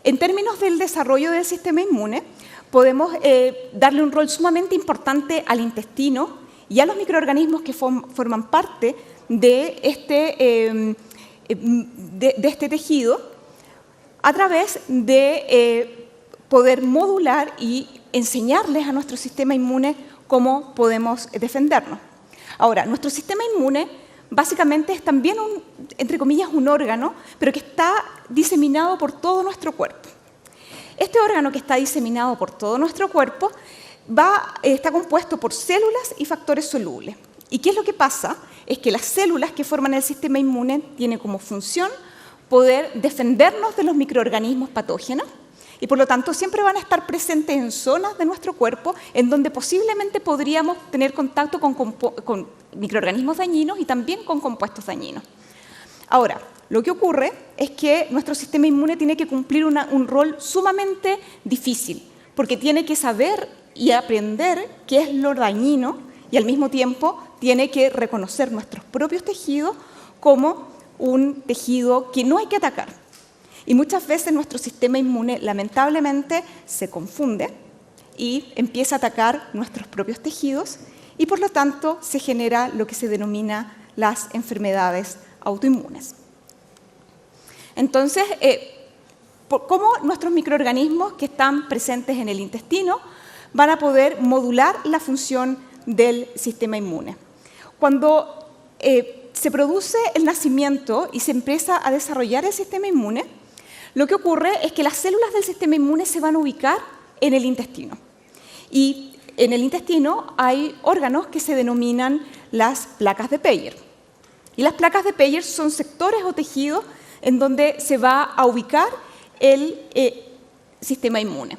en términos del desarrollo del sistema inmune, podemos darle un rol sumamente importante al intestino y a los microorganismos que forman parte de este tejido a través de poder modular y enseñarles a nuestro sistema inmune cómo podemos defendernos. Ahora, nuestro sistema inmune básicamente es también, entre comillas, un órgano, pero que está diseminado por todo nuestro cuerpo. Este órgano que está diseminado por todo nuestro cuerpo está compuesto por células y factores solubles. ¿Y qué es lo que pasa? Es que las células que forman el sistema inmune tienen como función poder defendernos de los microorganismos patógenos Y por lo tanto siempre van a estar presentes en zonas de nuestro cuerpo en donde posiblemente podríamos tener contacto con microorganismos dañinos y también con compuestos dañinos. Ahora, lo que ocurre es que nuestro sistema inmune tiene que cumplir un rol sumamente difícil, porque tiene que saber y aprender qué es lo dañino y al mismo tiempo tiene que reconocer nuestros propios tejidos como un tejido que no hay que atacar. Y muchas veces nuestro sistema inmune lamentablemente se confunde y empieza a atacar nuestros propios tejidos y por lo tanto se genera lo que se denomina las enfermedades autoinmunes. Entonces, ¿cómo nuestros microorganismos que están presentes en el intestino van a poder modular la función del sistema inmune? Cuando se produce el nacimiento y se empieza a desarrollar el sistema inmune, lo que ocurre es que las células del sistema inmune se van a ubicar en el intestino. Y en el intestino hay órganos que se denominan las placas de Peyer. Y las placas de Peyer son sectores o tejidos en donde se va a ubicar el sistema inmune.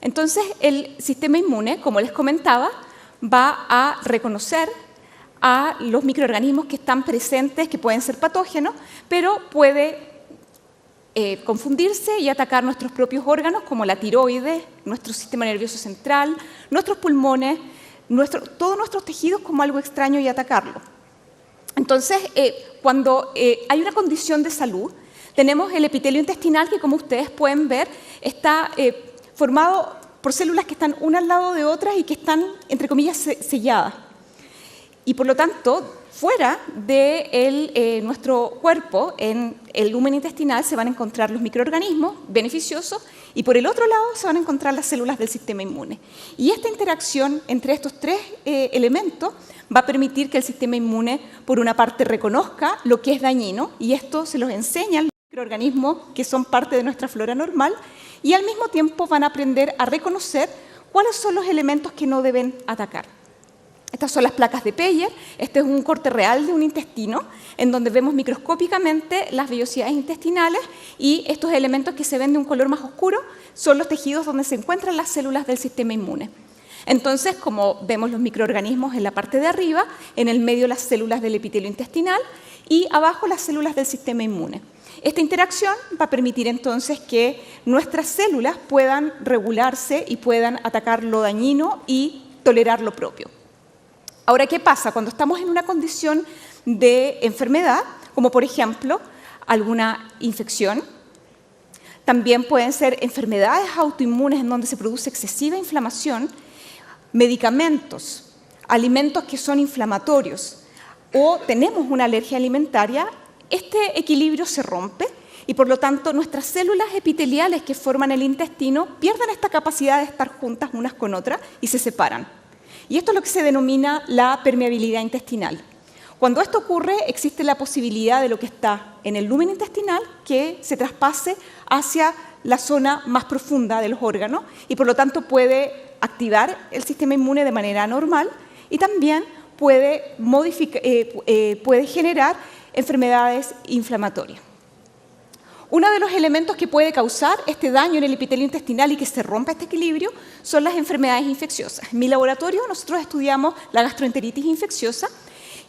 Entonces, el sistema inmune, como les comentaba, va a reconocer a los microorganismos que están presentes, que pueden ser patógenos, pero puede confundirse y atacar nuestros propios órganos, como la tiroides, nuestro sistema nervioso central, nuestros pulmones, todos nuestros tejidos como algo extraño y atacarlo. Entonces, cuando hay una condición de salud, tenemos el epitelio intestinal que, como ustedes pueden ver, está formado por células que están una al lado de otras y que están, entre comillas, selladas. Y por lo tanto, fuera de nuestro cuerpo, en el lumen intestinal, se van a encontrar los microorganismos beneficiosos y por el otro lado se van a encontrar las células del sistema inmune. Y esta interacción entre estos tres elementos va a permitir que el sistema inmune, por una parte, reconozca lo que es dañino, y esto se los enseñan los microorganismos que son parte de nuestra flora normal, y al mismo tiempo van a aprender a reconocer cuáles son los elementos que no deben atacar. Estas son las placas de Peyer. Este es un corte real de un intestino, en donde vemos microscópicamente las vellosidades intestinales, y estos elementos que se ven de un color más oscuro son los tejidos donde se encuentran las células del sistema inmune. Entonces, como vemos los microorganismos en la parte de arriba, en el medio las células del epitelio intestinal y abajo las células del sistema inmune. Esta interacción va a permitir entonces que nuestras células puedan regularse y puedan atacar lo dañino y tolerar lo propio. Ahora, ¿qué pasa? Cuando estamos en una condición de enfermedad, como por ejemplo alguna infección, también pueden ser enfermedades autoinmunes en donde se produce excesiva inflamación, medicamentos, alimentos que son inflamatorios o tenemos una alergia alimentaria, este equilibrio se rompe y por lo tanto nuestras células epiteliales que forman el intestino pierden esta capacidad de estar juntas unas con otras y se separan. Y esto es lo que se denomina la permeabilidad intestinal. Cuando esto ocurre, existe la posibilidad de lo que está en el lumen intestinal que se traspase hacia la zona más profunda de los órganos y por lo tanto puede activar el sistema inmune de manera normal y también puede generar enfermedades inflamatorias. Uno de los elementos que puede causar este daño en el epitelio intestinal y que se rompa este equilibrio son las enfermedades infecciosas. En mi laboratorio nosotros estudiamos la gastroenteritis infecciosa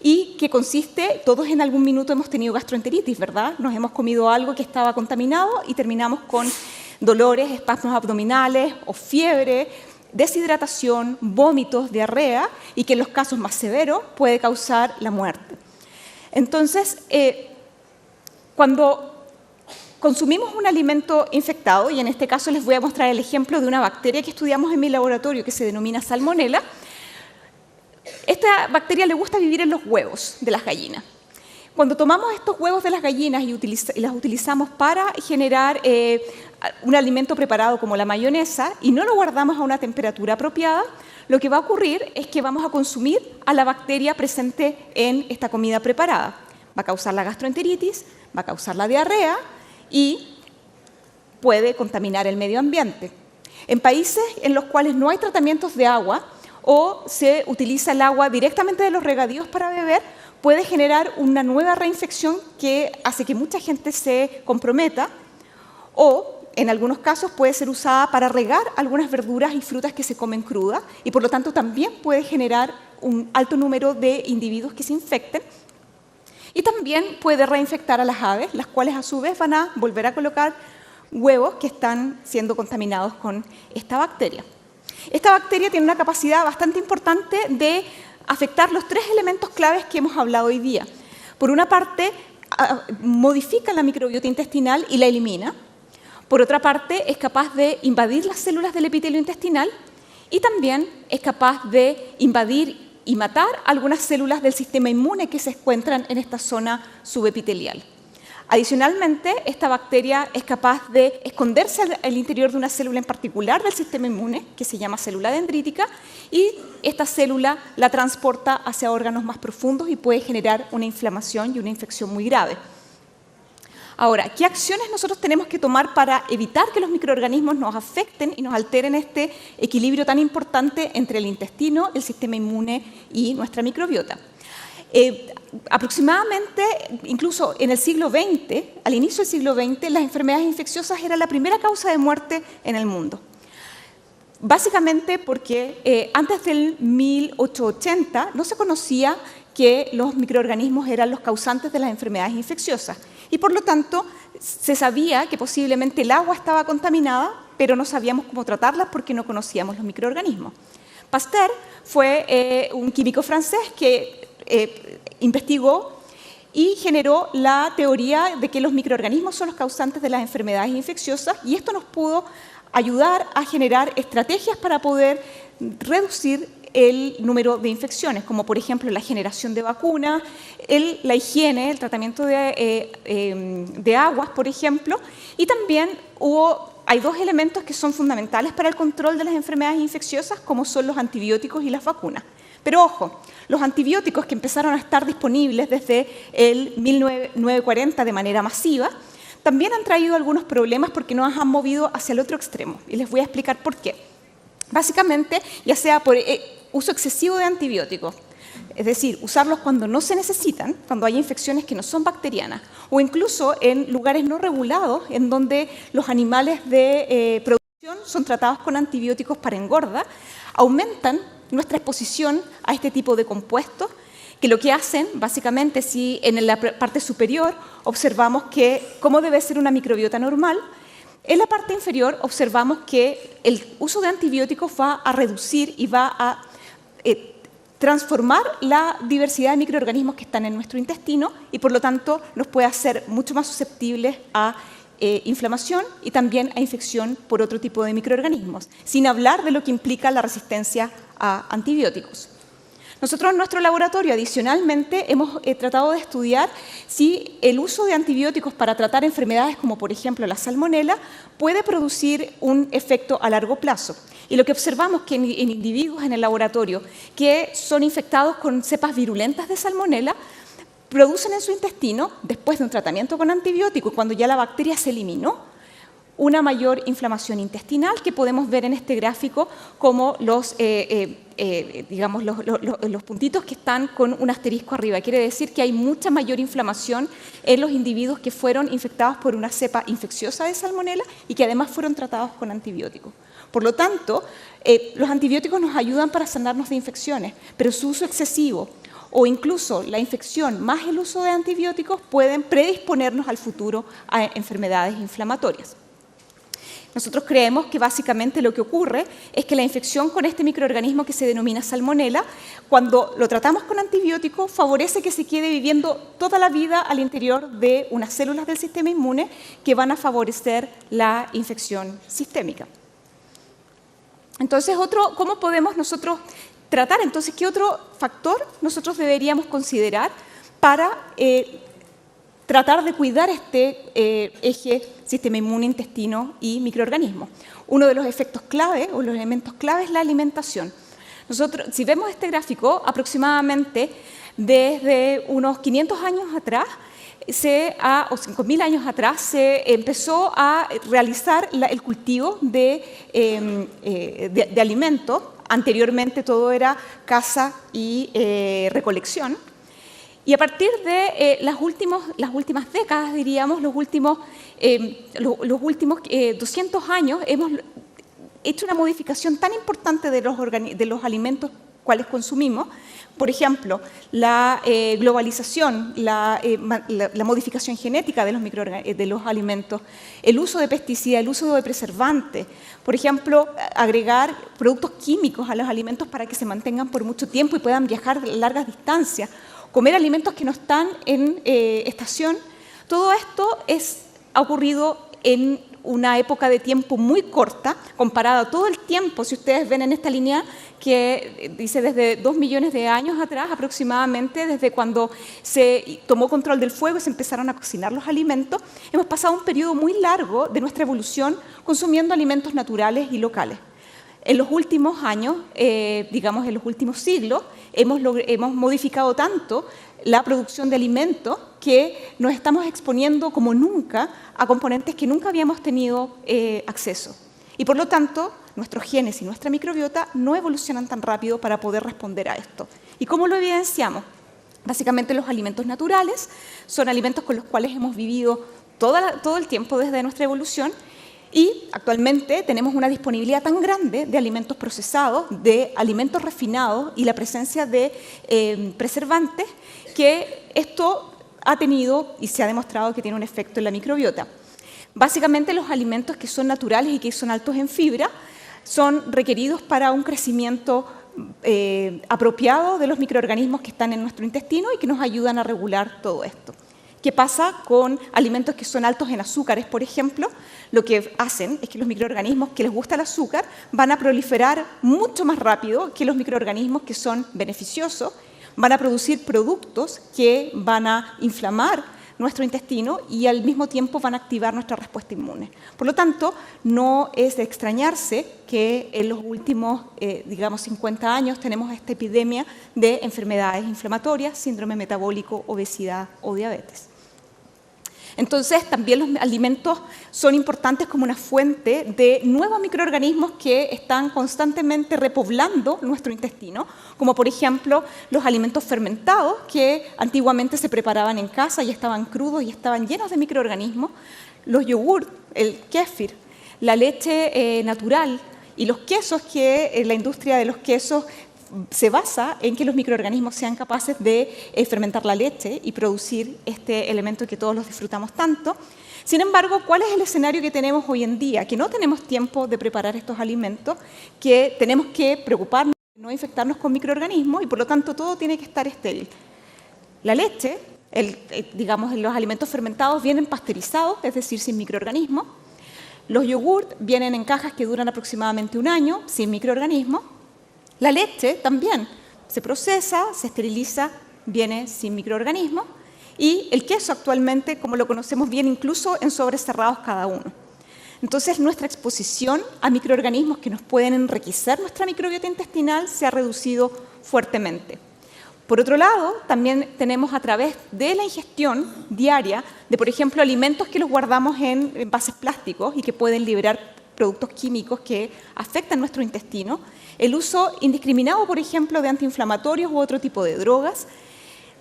y que consiste, todos en algún minuto hemos tenido gastroenteritis, ¿verdad? Nos hemos comido algo que estaba contaminado y terminamos con dolores, espasmos abdominales o fiebre, deshidratación, vómitos, diarrea y que en los casos más severos puede causar la muerte. Entonces, cuando consumimos un alimento infectado, y en este caso les voy a mostrar el ejemplo de una bacteria que estudiamos en mi laboratorio que se denomina Salmonella, esta bacteria le gusta vivir en los huevos de las gallinas. Cuando tomamos estos huevos de las gallinas y las utilizamos para generar un alimento preparado como la mayonesa y no lo guardamos a una temperatura apropiada, lo que va a ocurrir es que vamos a consumir a la bacteria presente en esta comida preparada. Va a causar la gastroenteritis, va a causar la diarrea y puede contaminar el medio ambiente. En países en los cuales no hay tratamientos de agua o se utiliza el agua directamente de los regadíos para beber, puede generar una nueva reinfección que hace que mucha gente se comprometa, o en algunos casos puede ser usada para regar algunas verduras y frutas que se comen crudas y por lo tanto también puede generar un alto número de individuos que se infecten. Y también puede reinfectar a las aves, las cuales a su vez van a volver a colocar huevos que están siendo contaminados con esta bacteria. Esta bacteria tiene una capacidad bastante importante de afectar los 3 elementos claves que hemos hablado hoy día. Por una parte, modifica la microbiota intestinal y la elimina. Por otra parte, es capaz de invadir las células del epitelio intestinal y también es capaz de invadir y matar algunas células del sistema inmune que se encuentran en esta zona subepitelial. Adicionalmente, esta bacteria es capaz de esconderse al interior de una célula en particular del sistema inmune, que se llama célula dendrítica, y esta célula la transporta hacia órganos más profundos y puede generar una inflamación y una infección muy grave. Ahora, ¿qué acciones nosotros tenemos que tomar para evitar que los microorganismos nos afecten y nos alteren este equilibrio tan importante entre el intestino, el sistema inmune y nuestra microbiota? Aproximadamente, incluso en el siglo XX, al inicio del siglo XX, las enfermedades infecciosas eran la primera causa de muerte en el mundo. Básicamente porque antes del 1880 no se conocía que los microorganismos eran los causantes de las enfermedades infecciosas y por lo tanto se sabía que posiblemente el agua estaba contaminada, pero no sabíamos cómo tratarlas porque no conocíamos los microorganismos. Pasteur fue un químico francés que investigó y generó la teoría de que los microorganismos son los causantes de las enfermedades infecciosas y esto nos pudo ayudar a generar estrategias para poder reducir el número de infecciones, como por ejemplo la generación de vacunas, la higiene, el tratamiento de aguas, por ejemplo, y también hay 2 elementos que son fundamentales para el control de las enfermedades infecciosas, como son los antibióticos y las vacunas. Pero ojo, los antibióticos que empezaron a estar disponibles desde el 1940 de manera masiva, también han traído algunos problemas porque nos han movido hacia el otro extremo. Y les voy a explicar por qué. Básicamente, ya sea por uso excesivo de antibióticos, es decir, usarlos cuando no se necesitan, cuando hay infecciones que no son bacterianas, o incluso en lugares no regulados, en donde los animales de producción son tratados con antibióticos para engorda, aumentan nuestra exposición a este tipo de compuestos, que lo que hacen, básicamente, si en la parte superior observamos cómo debe ser una microbiota normal, en la parte inferior observamos que el uso de antibióticos va a reducir y va a transformar la diversidad de microorganismos que están en nuestro intestino y, por lo tanto, nos puede hacer mucho más susceptibles a inflamación y también a infección por otro tipo de microorganismos, sin hablar de lo que implica la resistencia a antibióticos. Nosotros en nuestro laboratorio, adicionalmente, hemos tratado de estudiar si el uso de antibióticos para tratar enfermedades como, por ejemplo, la salmonela, puede producir un efecto a largo plazo. Y lo que observamos que en individuos en el laboratorio que son infectados con cepas virulentas de salmonela, producen en su intestino, después de un tratamiento con antibióticos, cuando ya la bacteria se eliminó, una mayor inflamación intestinal que podemos ver en este gráfico como los puntitos que están con un asterisco arriba. Quiere decir que hay mucha mayor inflamación en los individuos que fueron infectados por una cepa infecciosa de salmonela y que además fueron tratados con antibióticos. Por lo tanto, los antibióticos nos ayudan para sanarnos de infecciones, pero su uso excesivo o incluso la infección más el uso de antibióticos pueden predisponernos al futuro a enfermedades inflamatorias. Nosotros creemos que básicamente lo que ocurre es que la infección con este microorganismo que se denomina salmonela, cuando lo tratamos con antibióticos, favorece que se quede viviendo toda la vida al interior de unas células del sistema inmune que van a favorecer la infección sistémica. Entonces, ¿cómo podemos nosotros tratar? Entonces, ¿qué otro factor nosotros deberíamos considerar para tratar de cuidar este eje sistema inmune, intestino y microorganismo? Uno de los efectos clave o los elementos clave es la alimentación. Nosotros, si vemos este gráfico, aproximadamente desde unos 500 años atrás, o 5.000 años atrás, se empezó a realizar el cultivo de alimentos. Anteriormente todo era caza y recolección. Y a partir de las últimas décadas, diríamos, los últimos 200 años, hemos hecho una modificación tan importante de los alimentos cuales consumimos. Por ejemplo, la globalización, la modificación genética de los alimentos, el uso de pesticidas, el uso de preservantes. Por ejemplo, agregar productos químicos a los alimentos para que se mantengan por mucho tiempo y puedan viajar largas distancias. Comer alimentos que no están en estación. Todo esto ha ocurrido en una época de tiempo muy corta, comparado a todo el tiempo, si ustedes ven en esta línea, que dice desde 2 millones de años atrás aproximadamente, desde cuando se tomó control del fuego y se empezaron a cocinar los alimentos, hemos pasado un periodo muy largo de nuestra evolución consumiendo alimentos naturales y locales. En los últimos años, digamos en los últimos siglos, hemos modificado tanto la producción de alimentos que nos estamos exponiendo como nunca a componentes que nunca habíamos tenido acceso. Y por lo tanto, nuestros genes y nuestra microbiota no evolucionan tan rápido para poder responder a esto. ¿Y cómo lo evidenciamos? Básicamente los alimentos naturales son alimentos con los cuales hemos vivido todo el tiempo desde nuestra evolución. Y actualmente tenemos una disponibilidad tan grande de alimentos procesados, de alimentos refinados y la presencia de preservantes que esto ha tenido y se ha demostrado que tiene un efecto en la microbiota. Básicamente los alimentos que son naturales y que son altos en fibra son requeridos para un crecimiento apropiado de los microorganismos que están en nuestro intestino y que nos ayudan a regular todo esto. ¿Qué pasa con alimentos que son altos en azúcares, por ejemplo? Lo que hacen es que los microorganismos que les gusta el azúcar van a proliferar mucho más rápido que los microorganismos que son beneficiosos, van a producir productos que van a inflamar nuestro intestino y al mismo tiempo van a activar nuestra respuesta inmune. Por lo tanto, no es de extrañarse que en los últimos, 50 años tenemos esta epidemia de enfermedades inflamatorias, síndrome metabólico, obesidad o diabetes. Entonces, también los alimentos son importantes como una fuente de nuevos microorganismos que están constantemente repoblando nuestro intestino, como por ejemplo los alimentos fermentados que antiguamente se preparaban en casa y estaban crudos y estaban llenos de microorganismos, los yogurt, el kéfir, la leche natural y los quesos, que la industria de los quesos se basa en que los microorganismos sean capaces de fermentar la leche y producir este elemento que todos los disfrutamos tanto. Sin embargo, ¿cuál es el escenario que tenemos hoy en día? Que no tenemos tiempo de preparar estos alimentos, que tenemos que preocuparnos de no infectarnos con microorganismos y por lo tanto todo tiene que estar estéril. La leche, los alimentos fermentados vienen pasteurizados, es decir, sin microorganismos. Los yogurt vienen en cajas que duran aproximadamente 1 año, sin microorganismos. La leche también se procesa, se esteriliza, viene sin microorganismos y el queso actualmente, como lo conocemos, viene incluso en sobres cerrados cada uno. Entonces, nuestra exposición a microorganismos que nos pueden enriquecer nuestra microbiota intestinal se ha reducido fuertemente. Por otro lado, también tenemos a través de la ingestión diaria de, por ejemplo, alimentos que los guardamos en envases plásticos y que pueden liberar productos químicos que afectan nuestro intestino, el uso indiscriminado, por ejemplo, de antiinflamatorios u otro tipo de drogas,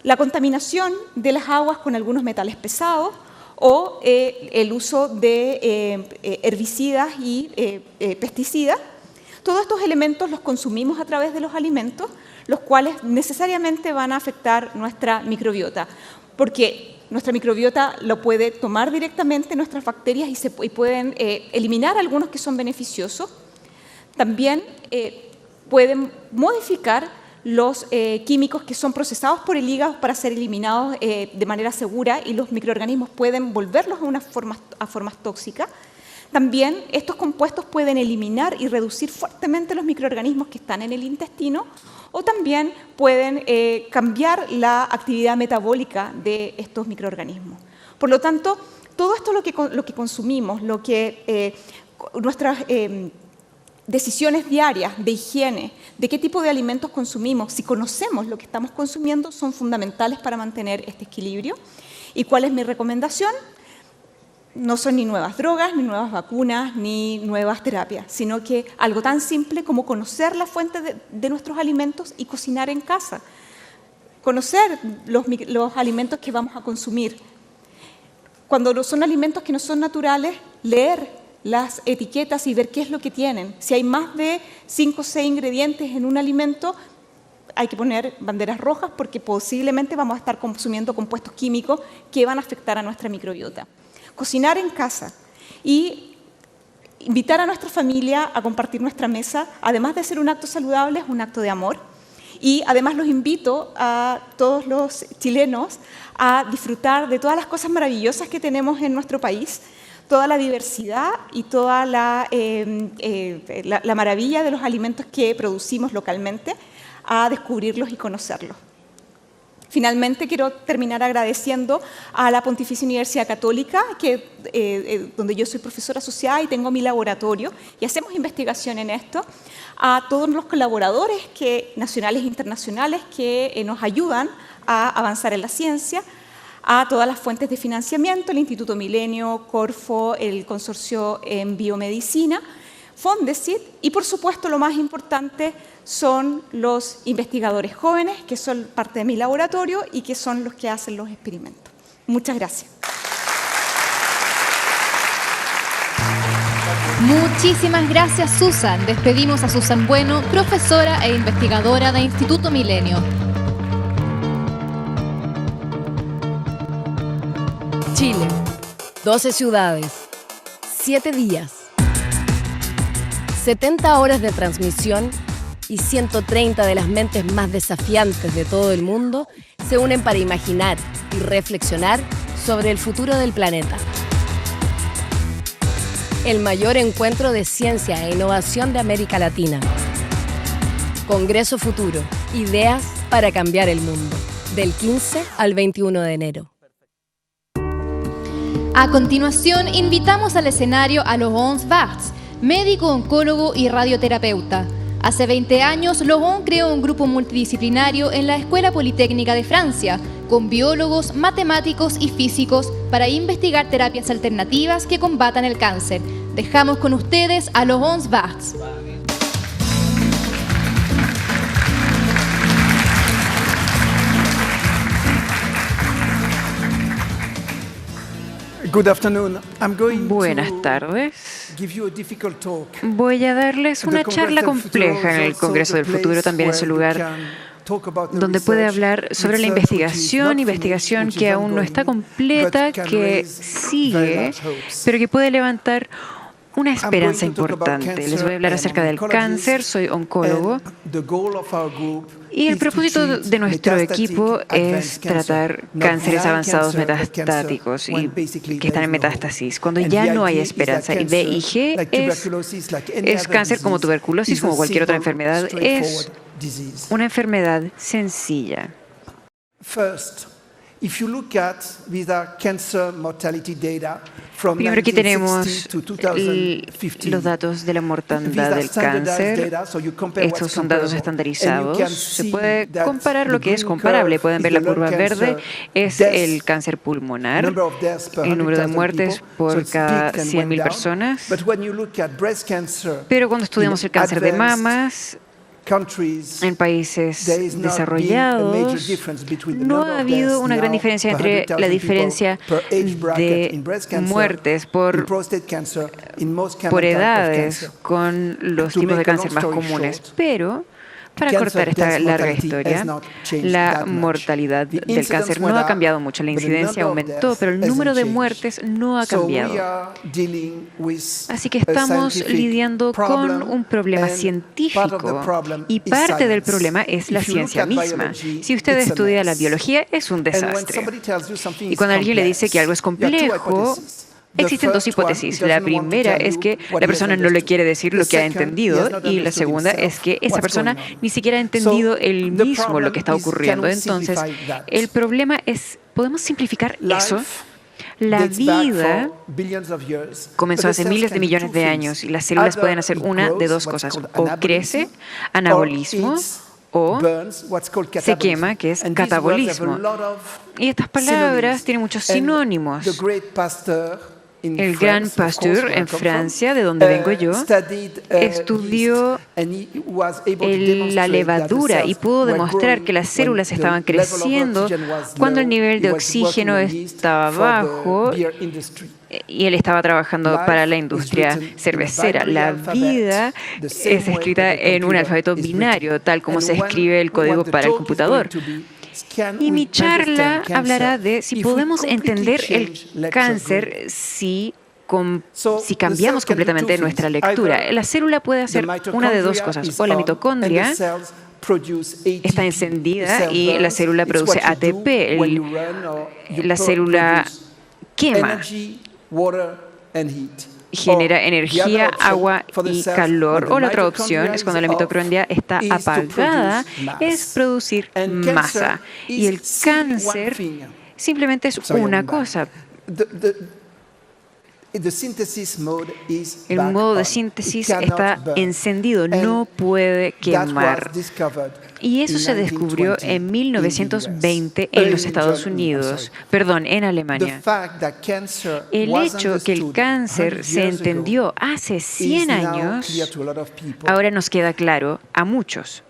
la contaminación de las aguas con algunos metales pesados o el uso de herbicidas y pesticidas. Todos estos elementos los consumimos a través de los alimentos, los cuales necesariamente van a afectar nuestra microbiota, porque nuestra microbiota lo puede tomar directamente nuestras bacterias y pueden eliminar algunos que son beneficiosos. También pueden modificar los químicos que son procesados por el hígado para ser eliminados de manera segura y los microorganismos pueden volverlos a formas tóxicas. También estos compuestos pueden eliminar y reducir fuertemente los microorganismos que están en el intestino o también pueden cambiar la actividad metabólica de estos microorganismos. Por lo tanto, todo esto lo que consumimos, nuestras decisiones diarias de higiene, de qué tipo de alimentos consumimos, si conocemos lo que estamos consumiendo, son fundamentales para mantener este equilibrio. ¿Y cuál es mi recomendación? No son ni nuevas drogas, ni nuevas vacunas, ni nuevas terapias, sino que algo tan simple como conocer la fuente de nuestros alimentos y cocinar en casa. conocer los alimentos que vamos a consumir. Cuando son alimentos que no son naturales, leer las etiquetas y ver qué es lo que tienen. Si hay más de 5 o 6 ingredientes en un alimento, hay que poner banderas rojas porque posiblemente vamos a estar consumiendo compuestos químicos que van a afectar a nuestra microbiota. Cocinar en casa y invitar a nuestra familia a compartir nuestra mesa, además de ser un acto saludable, es un acto de amor. Y además los invito a todos los chilenos a disfrutar de todas las cosas maravillosas que tenemos en nuestro país, toda la diversidad y toda la maravilla de los alimentos que producimos localmente, a descubrirlos y conocerlos. Finalmente, quiero terminar agradeciendo a la Pontificia Universidad Católica, donde yo soy profesora asociada y tengo mi laboratorio, y hacemos investigación en esto, a todos los colaboradores nacionales e internacionales que nos ayudan a avanzar en la ciencia, a todas las fuentes de financiamiento, el Instituto Milenio, Corfo, el Consorcio en Biomedicina, Fondesit y, por supuesto, lo más importante son los investigadores jóvenes, que son parte de mi laboratorio y que son los que hacen los experimentos. Muchas gracias. Muchísimas gracias, Susan. Despedimos a Susan Bueno, profesora e investigadora de Instituto Milenio. Chile, 12 ciudades, 7 días, 70 horas de transmisión y 130 de las mentes más desafiantes de todo el mundo se unen para imaginar y reflexionar sobre el futuro del planeta. El mayor encuentro de ciencia e innovación de América Latina. Congreso Futuro, ideas para cambiar el mundo, del 15 al 21 de enero. A continuación, invitamos al escenario a Laurence Barthes, médico, oncólogo y radioterapeuta. Hace 20 años, Laurence creó un grupo multidisciplinario en la Escuela Politécnica de Francia, con biólogos, matemáticos y físicos para investigar terapias alternativas que combatan el cáncer. Dejamos con ustedes a Laurence Barthes. Buenas tardes. Voy a darles una charla compleja en el Congreso del Futuro, también es el lugar donde puede hablar sobre la investigación que aún no está completa, que sigue, pero que puede levantar una esperanza importante. Les voy a hablar acerca del cáncer, soy oncólogo, y el propósito de nuestro equipo es tratar cánceres avanzados metastáticos y que están en metástasis, cuando ya no hay esperanza. Y VIG es cáncer como tuberculosis, como cualquier otra enfermedad, es una enfermedad sencilla. Primero, aquí tenemos los datos de la mortandad del cáncer. Estos son datos estandarizados. Se puede comparar lo que es comparable. Pueden ver la curva verde, es el cáncer pulmonar, el número de muertes por cada 100.000 personas. Pero cuando estudiamos el cáncer de mamas, en países desarrollallados, no ha habido una gran diferencia entre la diferencia de muertes por edades con los tipos de cáncer más comunes. Pero, para cortar esta larga historia, la mortalidad del cáncer no ha cambiado mucho. La incidencia aumentó, pero el número de muertes no ha cambiado. Así que estamos lidiando con un problema científico y parte del problema es la ciencia misma. Si usted estudia la biología, es un desastre. Y cuando alguien le dice que algo es complejo, existen dos hipótesis. La primera es que la persona no le quiere decir lo que ha entendido y la segunda es que esa persona ni siquiera ha entendido él mismo lo que está ocurriendo. Entonces, el problema es, ¿podemos simplificar eso? La vida comenzó hace miles de millones de años y las células pueden hacer una de dos cosas. O crece, anabolismo, o se quema, que es catabolismo. Y estas palabras tienen muchos sinónimos. El Gran Pasteur en Francia, de donde vengo yo, estudió la levadura y pudo demostrar que las células estaban creciendo cuando el nivel de oxígeno estaba bajo, y él estaba trabajando para la industria cervecera. La vida es escrita en un alfabeto binario, tal como se escribe el código para el computador. Y mi charla hablará de si podemos entender el cáncer si cambiamos completamente nuestra lectura. La célula puede hacer una de dos cosas. O la mitocondria está encendida y la célula produce ATP. La célula quema, genera energía, agua y calor. O la otra opción es cuando la mitocondria está apagada, es producir masa. Y el cáncer simplemente es una cosa. El modo de síntesis está encendido, no puede quemar. Y eso se descubrió en 1920 en los Estados Unidos, en Alemania. El hecho que el cáncer se entendió hace 100 años, ahora nos queda claro a muchos.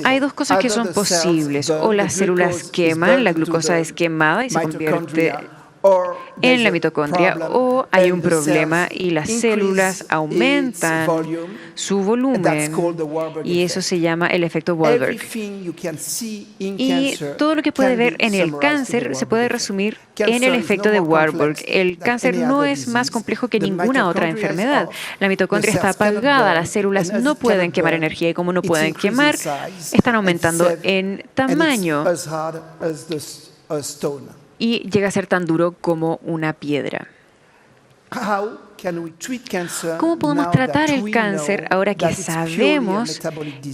Hay dos cosas que son posibles. O las células queman, la glucosa es quemada y se convierte en la mitocondria, o hay un problema y las células aumentan su volumen, y eso se llama el efecto Warburg. Y todo lo que puede ver en el cáncer se puede resumir en el efecto de Warburg. El cáncer no es más complejo que ninguna otra enfermedad. La mitocondria está apagada, las células no pueden quemar energía, y como no pueden quemar, están aumentando en tamaño y llega a ser tan duro como una piedra. ¿Cómo podemos tratar el cáncer ahora que sabemos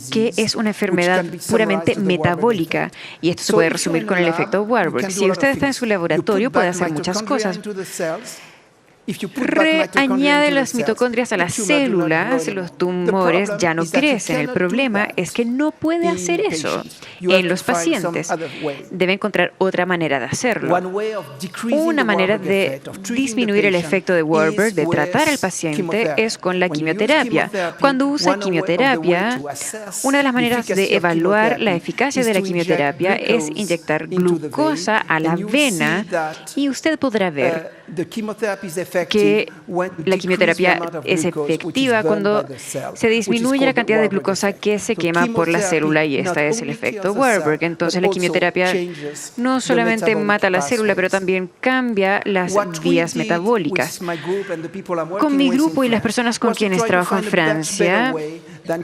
que es una enfermedad puramente metabólica? Y esto se puede resumir con el efecto Warburg. Si usted está en su laboratorio, puede hacer muchas cosas. Reañade las mitocondrias a las células, los tumores ya no crecen. El problema es que no puede hacer eso en los pacientes. Debe encontrar otra manera de hacerlo. Una manera de disminuir el efecto de Warburg, de tratar al paciente, es con la quimioterapia. Cuando usa quimioterapia, una de las maneras de evaluar la eficacia de la quimioterapia es inyectar glucosa a la vena, y usted podrá ver que la quimioterapia es efectiva cuando se disminuye la cantidad de glucosa que se quema por la célula, y este es el efecto Warburg. Entonces la quimioterapia no solamente mata la célula, pero también cambia las vías metabólicas. Con mi grupo y las personas con quienes trabajo en Francia,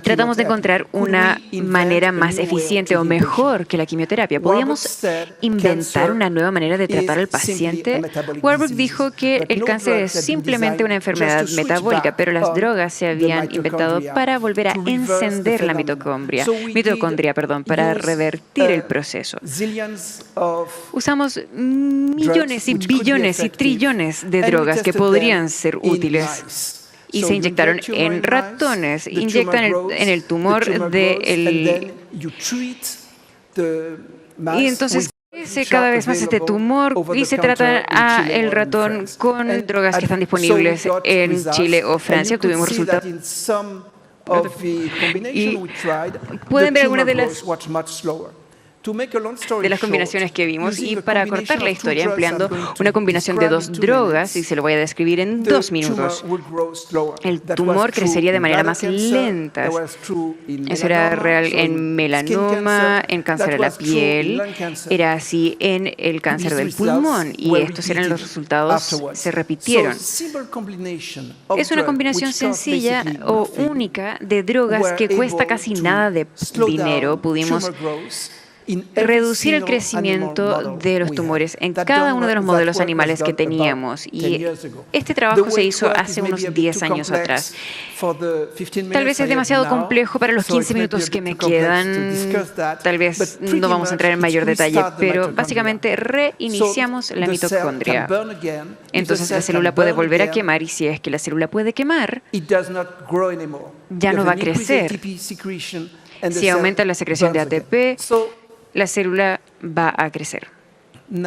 tratamos de encontrar una manera más eficiente o mejor que la quimioterapia. ¿Podríamos inventar una nueva manera de tratar al paciente? Warburg dijo que el cáncer es simplemente una enfermedad metabólica, pero las drogas se habían inventado para volver a encender la mitocondria, para revertir el proceso. Usamos millones y billones y trillones de drogas que podrían ser útiles. Y se inyectaron en ratones, inyectan en el tumor y entonces crece cada vez más este tumor, y se trata al ratón con drogas que están disponibles en Chile o Francia. Tuvimos resultados. Y pueden ver algunas de las combinaciones que vimos, y para cortar la historia, empleando una combinación de dos drogas, y se lo voy a describir en 2 minutos, el tumor crecería de manera más lenta. Eso era real en melanoma, en cáncer de la piel, era así en el cáncer del pulmón, y estos eran los resultados, se repitieron. Es una combinación sencilla o única de drogas que cuesta casi nada de dinero. Pudimos reducir el crecimiento de los tumores en cada uno de los modelos animales que teníamos. Y este trabajo se hizo hace unos 10 años atrás. Tal vez es demasiado complejo para los 15 minutos que me quedan. Tal vez no vamos a entrar en mayor detalle, pero básicamente reiniciamos la mitocondria. Entonces la célula puede volver a quemar, y si es que la célula puede quemar, ya no va a crecer. Si aumenta la secreción de ATP, la célula va a crecer. Y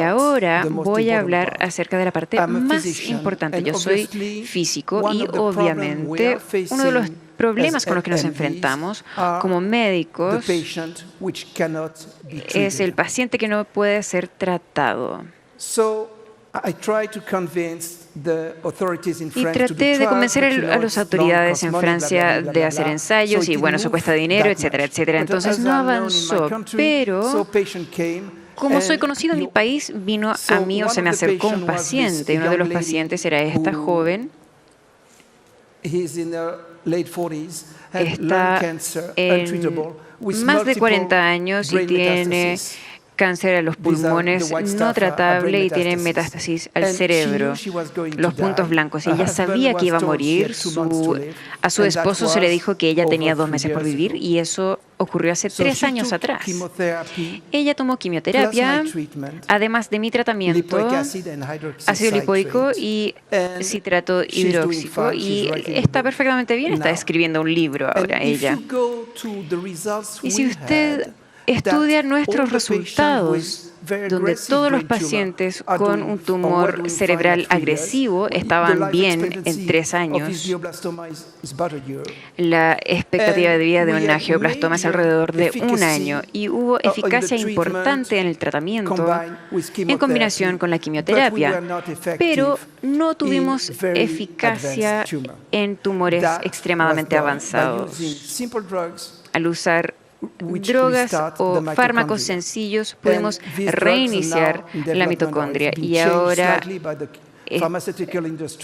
ahora voy a hablar acerca de la parte más importante. Yo soy físico y obviamente uno de los problemas con los que nos enfrentamos como médicos es el paciente que no puede ser tratado. Y traté de convencer a las autoridades en Francia de hacer ensayos y bueno, eso cuesta dinero, etcétera, etcétera. Entonces no avanzó, pero como soy conocido en mi país, vino a mí o se me acercó un paciente. Y uno de los pacientes era esta joven. Está en más de 40 años y tiene cáncer a los pulmones no tratable y tiene metástasis al cerebro, los puntos blancos. Y ella sabía que iba a morir. A su esposo se le dijo que ella tenía 2 meses por vivir y eso ocurrió hace 3 años atrás. Ella tomó quimioterapia, además de mi tratamiento, ácido lipoico y citrato hidróxico. Y está perfectamente bien, está escribiendo un libro ahora ella. Y si usted estudia nuestros resultados, donde todos los pacientes con un tumor cerebral agresivo estaban bien en 3 años. La expectativa de vida de un angioblastoma es alrededor de 1 año y hubo eficacia importante en el tratamiento en combinación con la quimioterapia, pero no tuvimos eficacia en tumores extremadamente avanzados. Al usar drogas o fármacos sencillos pudimos reiniciar la mitocondria y ahora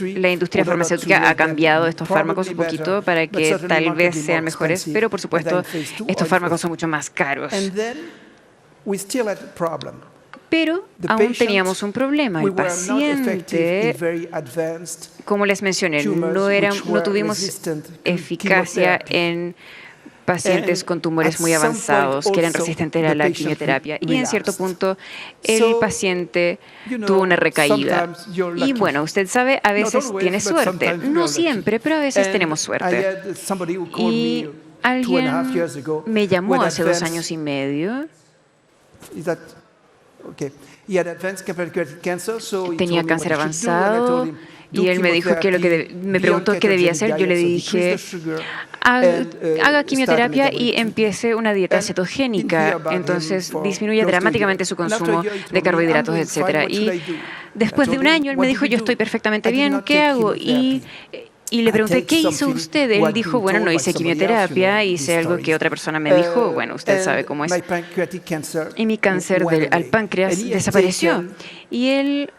la industria farmacéutica ha cambiado estos fármacos un poquito para que tal vez sean mejores, pero por supuesto estos fármacos son mucho más caros. Pero aún teníamos un problema. El paciente, como les mencioné, no tuvimos eficacia en pacientes con tumores muy avanzados que eran resistentes a la quimioterapia y en cierto punto el paciente tuvo una recaída. Y bueno, usted sabe, a veces tiene suerte. No siempre, pero a veces tenemos suerte. Y alguien me llamó hace 2 años y medio. Tenía cáncer avanzado y él me dijo que me preguntó qué debía hacer. Yo le dije, haga quimioterapia y empiece una dieta cetogénica. Entonces disminuye dramáticamente su consumo de carbohidratos, etcétera. Y después de 1 año él me dijo, yo estoy perfectamente bien, ¿qué hago? Y le pregunté, ¿qué hizo usted? Él dijo, bueno, no hice quimioterapia, hice algo que otra persona me dijo, bueno, usted sabe cómo es. Y mi cáncer al páncreas desapareció. Y él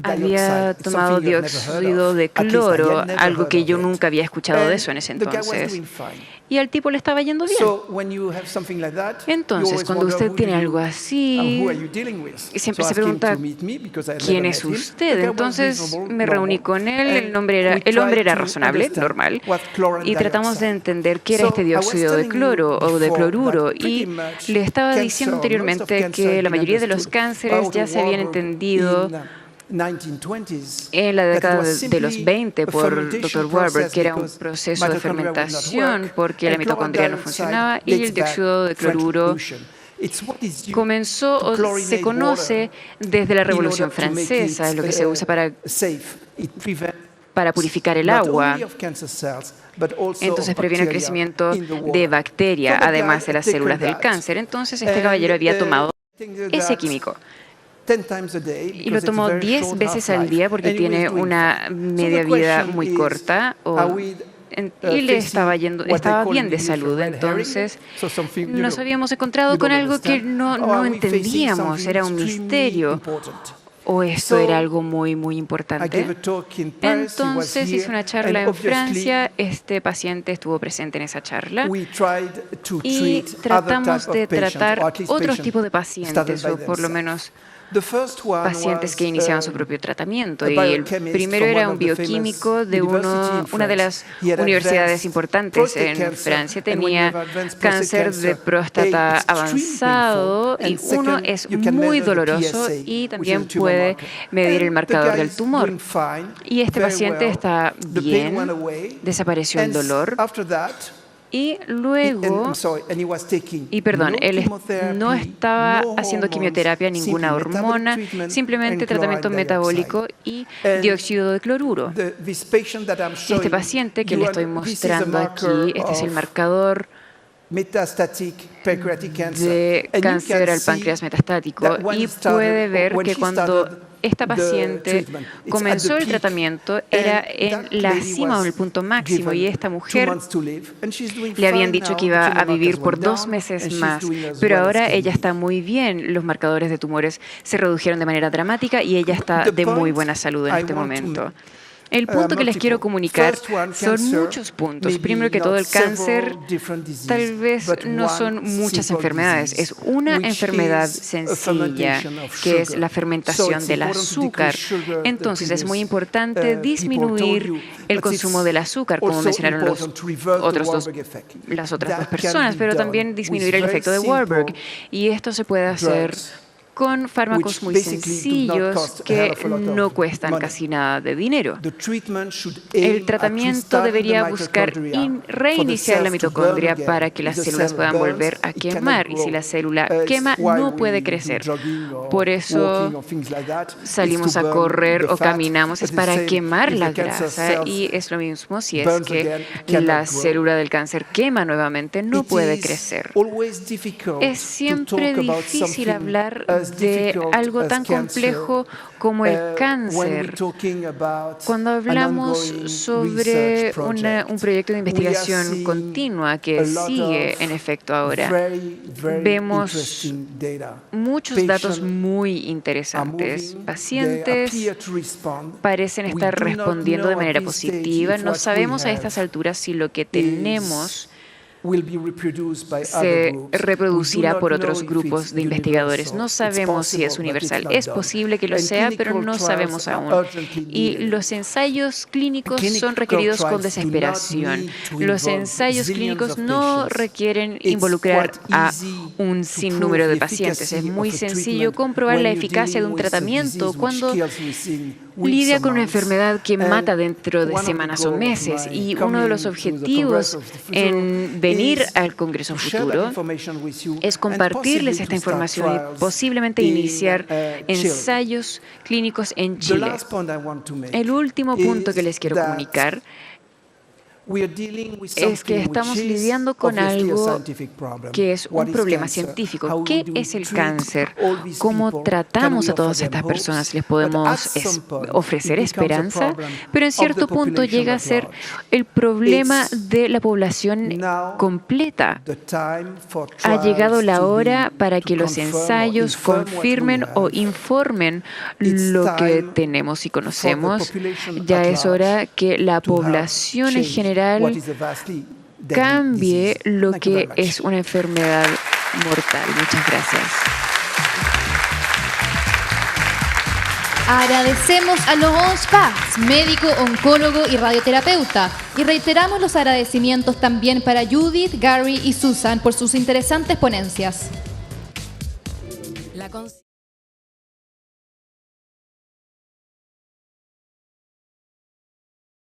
había tomado dióxido de cloro, algo que yo nunca había escuchado de eso en ese entonces. Y al tipo le estaba yendo bien. Entonces, cuando usted tiene algo así, siempre se pregunta, ¿quién es usted? Entonces me reuní con él, el hombre era razonable, normal, y tratamos de entender qué era este dióxido de cloro o de cloruro. Y le estaba diciendo anteriormente que la mayoría de los cánceres ya se habían entendido en la década de los 20 por Dr. Warburg, que era un proceso de fermentación porque la mitocondria no funcionaba y el dióxido de cloruro comenzó o se conoce desde la Revolución Francesa, es lo que se usa para purificar el agua. Entonces previene el crecimiento de bacterias, además de las células del cáncer. Entonces este caballero había tomado ese químico. Y lo tomó 10 veces al día porque tiene una media vida muy corta y le estaba bien de salud. Entonces nos habíamos encontrado con algo que no entendíamos, era un misterio. ¿O esto era algo muy, muy importante? Entonces hice una charla en Francia, este paciente estuvo presente en esa charla y tratamos de tratar otros tipos de pacientes, o por lo menos pacientes que iniciaban su propio tratamiento. Y el primero era un bioquímico de una de las universidades importantes en Francia. Tenía cáncer de próstata avanzado y uno es muy doloroso y también puede medir el marcador del tumor. Y este paciente está bien, desapareció el dolor. Y luego, él no estaba haciendo quimioterapia, ninguna hormona, simplemente tratamiento metabólico y dióxido de cloruro. Este paciente que le estoy mostrando aquí, este es el marcador de cáncer al páncreas metastático, y puede ver que cuando esta paciente comenzó el tratamiento era en la cima o el punto máximo, y esta mujer le habían dicho que iba a vivir por 2 meses más, pero ahora ella está muy bien. Los marcadores de tumores se redujeron de manera dramática y ella está de muy buena salud en este momento. El punto que les quiero comunicar son muchos puntos. Primero que todo, el cáncer tal vez no son muchas enfermedades, es una enfermedad sencilla, que es la fermentación del azúcar. Entonces es muy importante disminuir el consumo del azúcar, como mencionaron las otras dos personas, pero también disminuir el efecto de Warburg. Y esto se puede hacer con fármacos muy sencillos que no cuestan casi nada de dinero. El tratamiento debería buscar reiniciar la mitocondria para que las células puedan volver a quemar, y si la célula quema no puede crecer. Por eso salimos a correr o caminamos, es para quemar la grasa, y es lo mismo si es que la célula del cáncer quema nuevamente, no puede crecer. Es siempre difícil hablar de algo tan complejo como el cáncer. Cuando hablamos sobre un proyecto de investigación continua que sigue en efecto ahora, vemos muchos datos muy interesantes. Pacientes parecen estar respondiendo de manera positiva. No sabemos a estas alturas si lo que tenemos se reproducirá por otros grupos de investigadores. No sabemos si es universal. Es posible que lo sea, pero no sabemos aún. Y los ensayos clínicos son requeridos con desesperación. Los ensayos clínicos no requieren involucrar a un sinnúmero de pacientes. Es muy sencillo comprobar la eficacia de un tratamiento cuando lidia con una enfermedad que mata dentro de semanas o meses. Y uno de los objetivos en venir al Congreso Futuro es compartirles esta información y posiblemente iniciar ensayos clínicos en Chile. El último punto que les quiero comunicar es que estamos lidiando con algo que es un problema científico. ¿Qué es el cáncer? ¿Cómo tratamos a todas estas personas? Les podemos ofrecer esperanza, pero en cierto punto llega a ser el problema de la población completa. Ha llegado la hora para que los ensayos confirmen o informen lo que tenemos y conocemos. Ya es hora que la población en general cambie lo que es una enfermedad mortal. Muchas gracias. Agradecemos a Laurence Paz, médico, oncólogo y radioterapeuta. Y reiteramos los agradecimientos también para Judith, Gary y Susan por sus interesantes ponencias.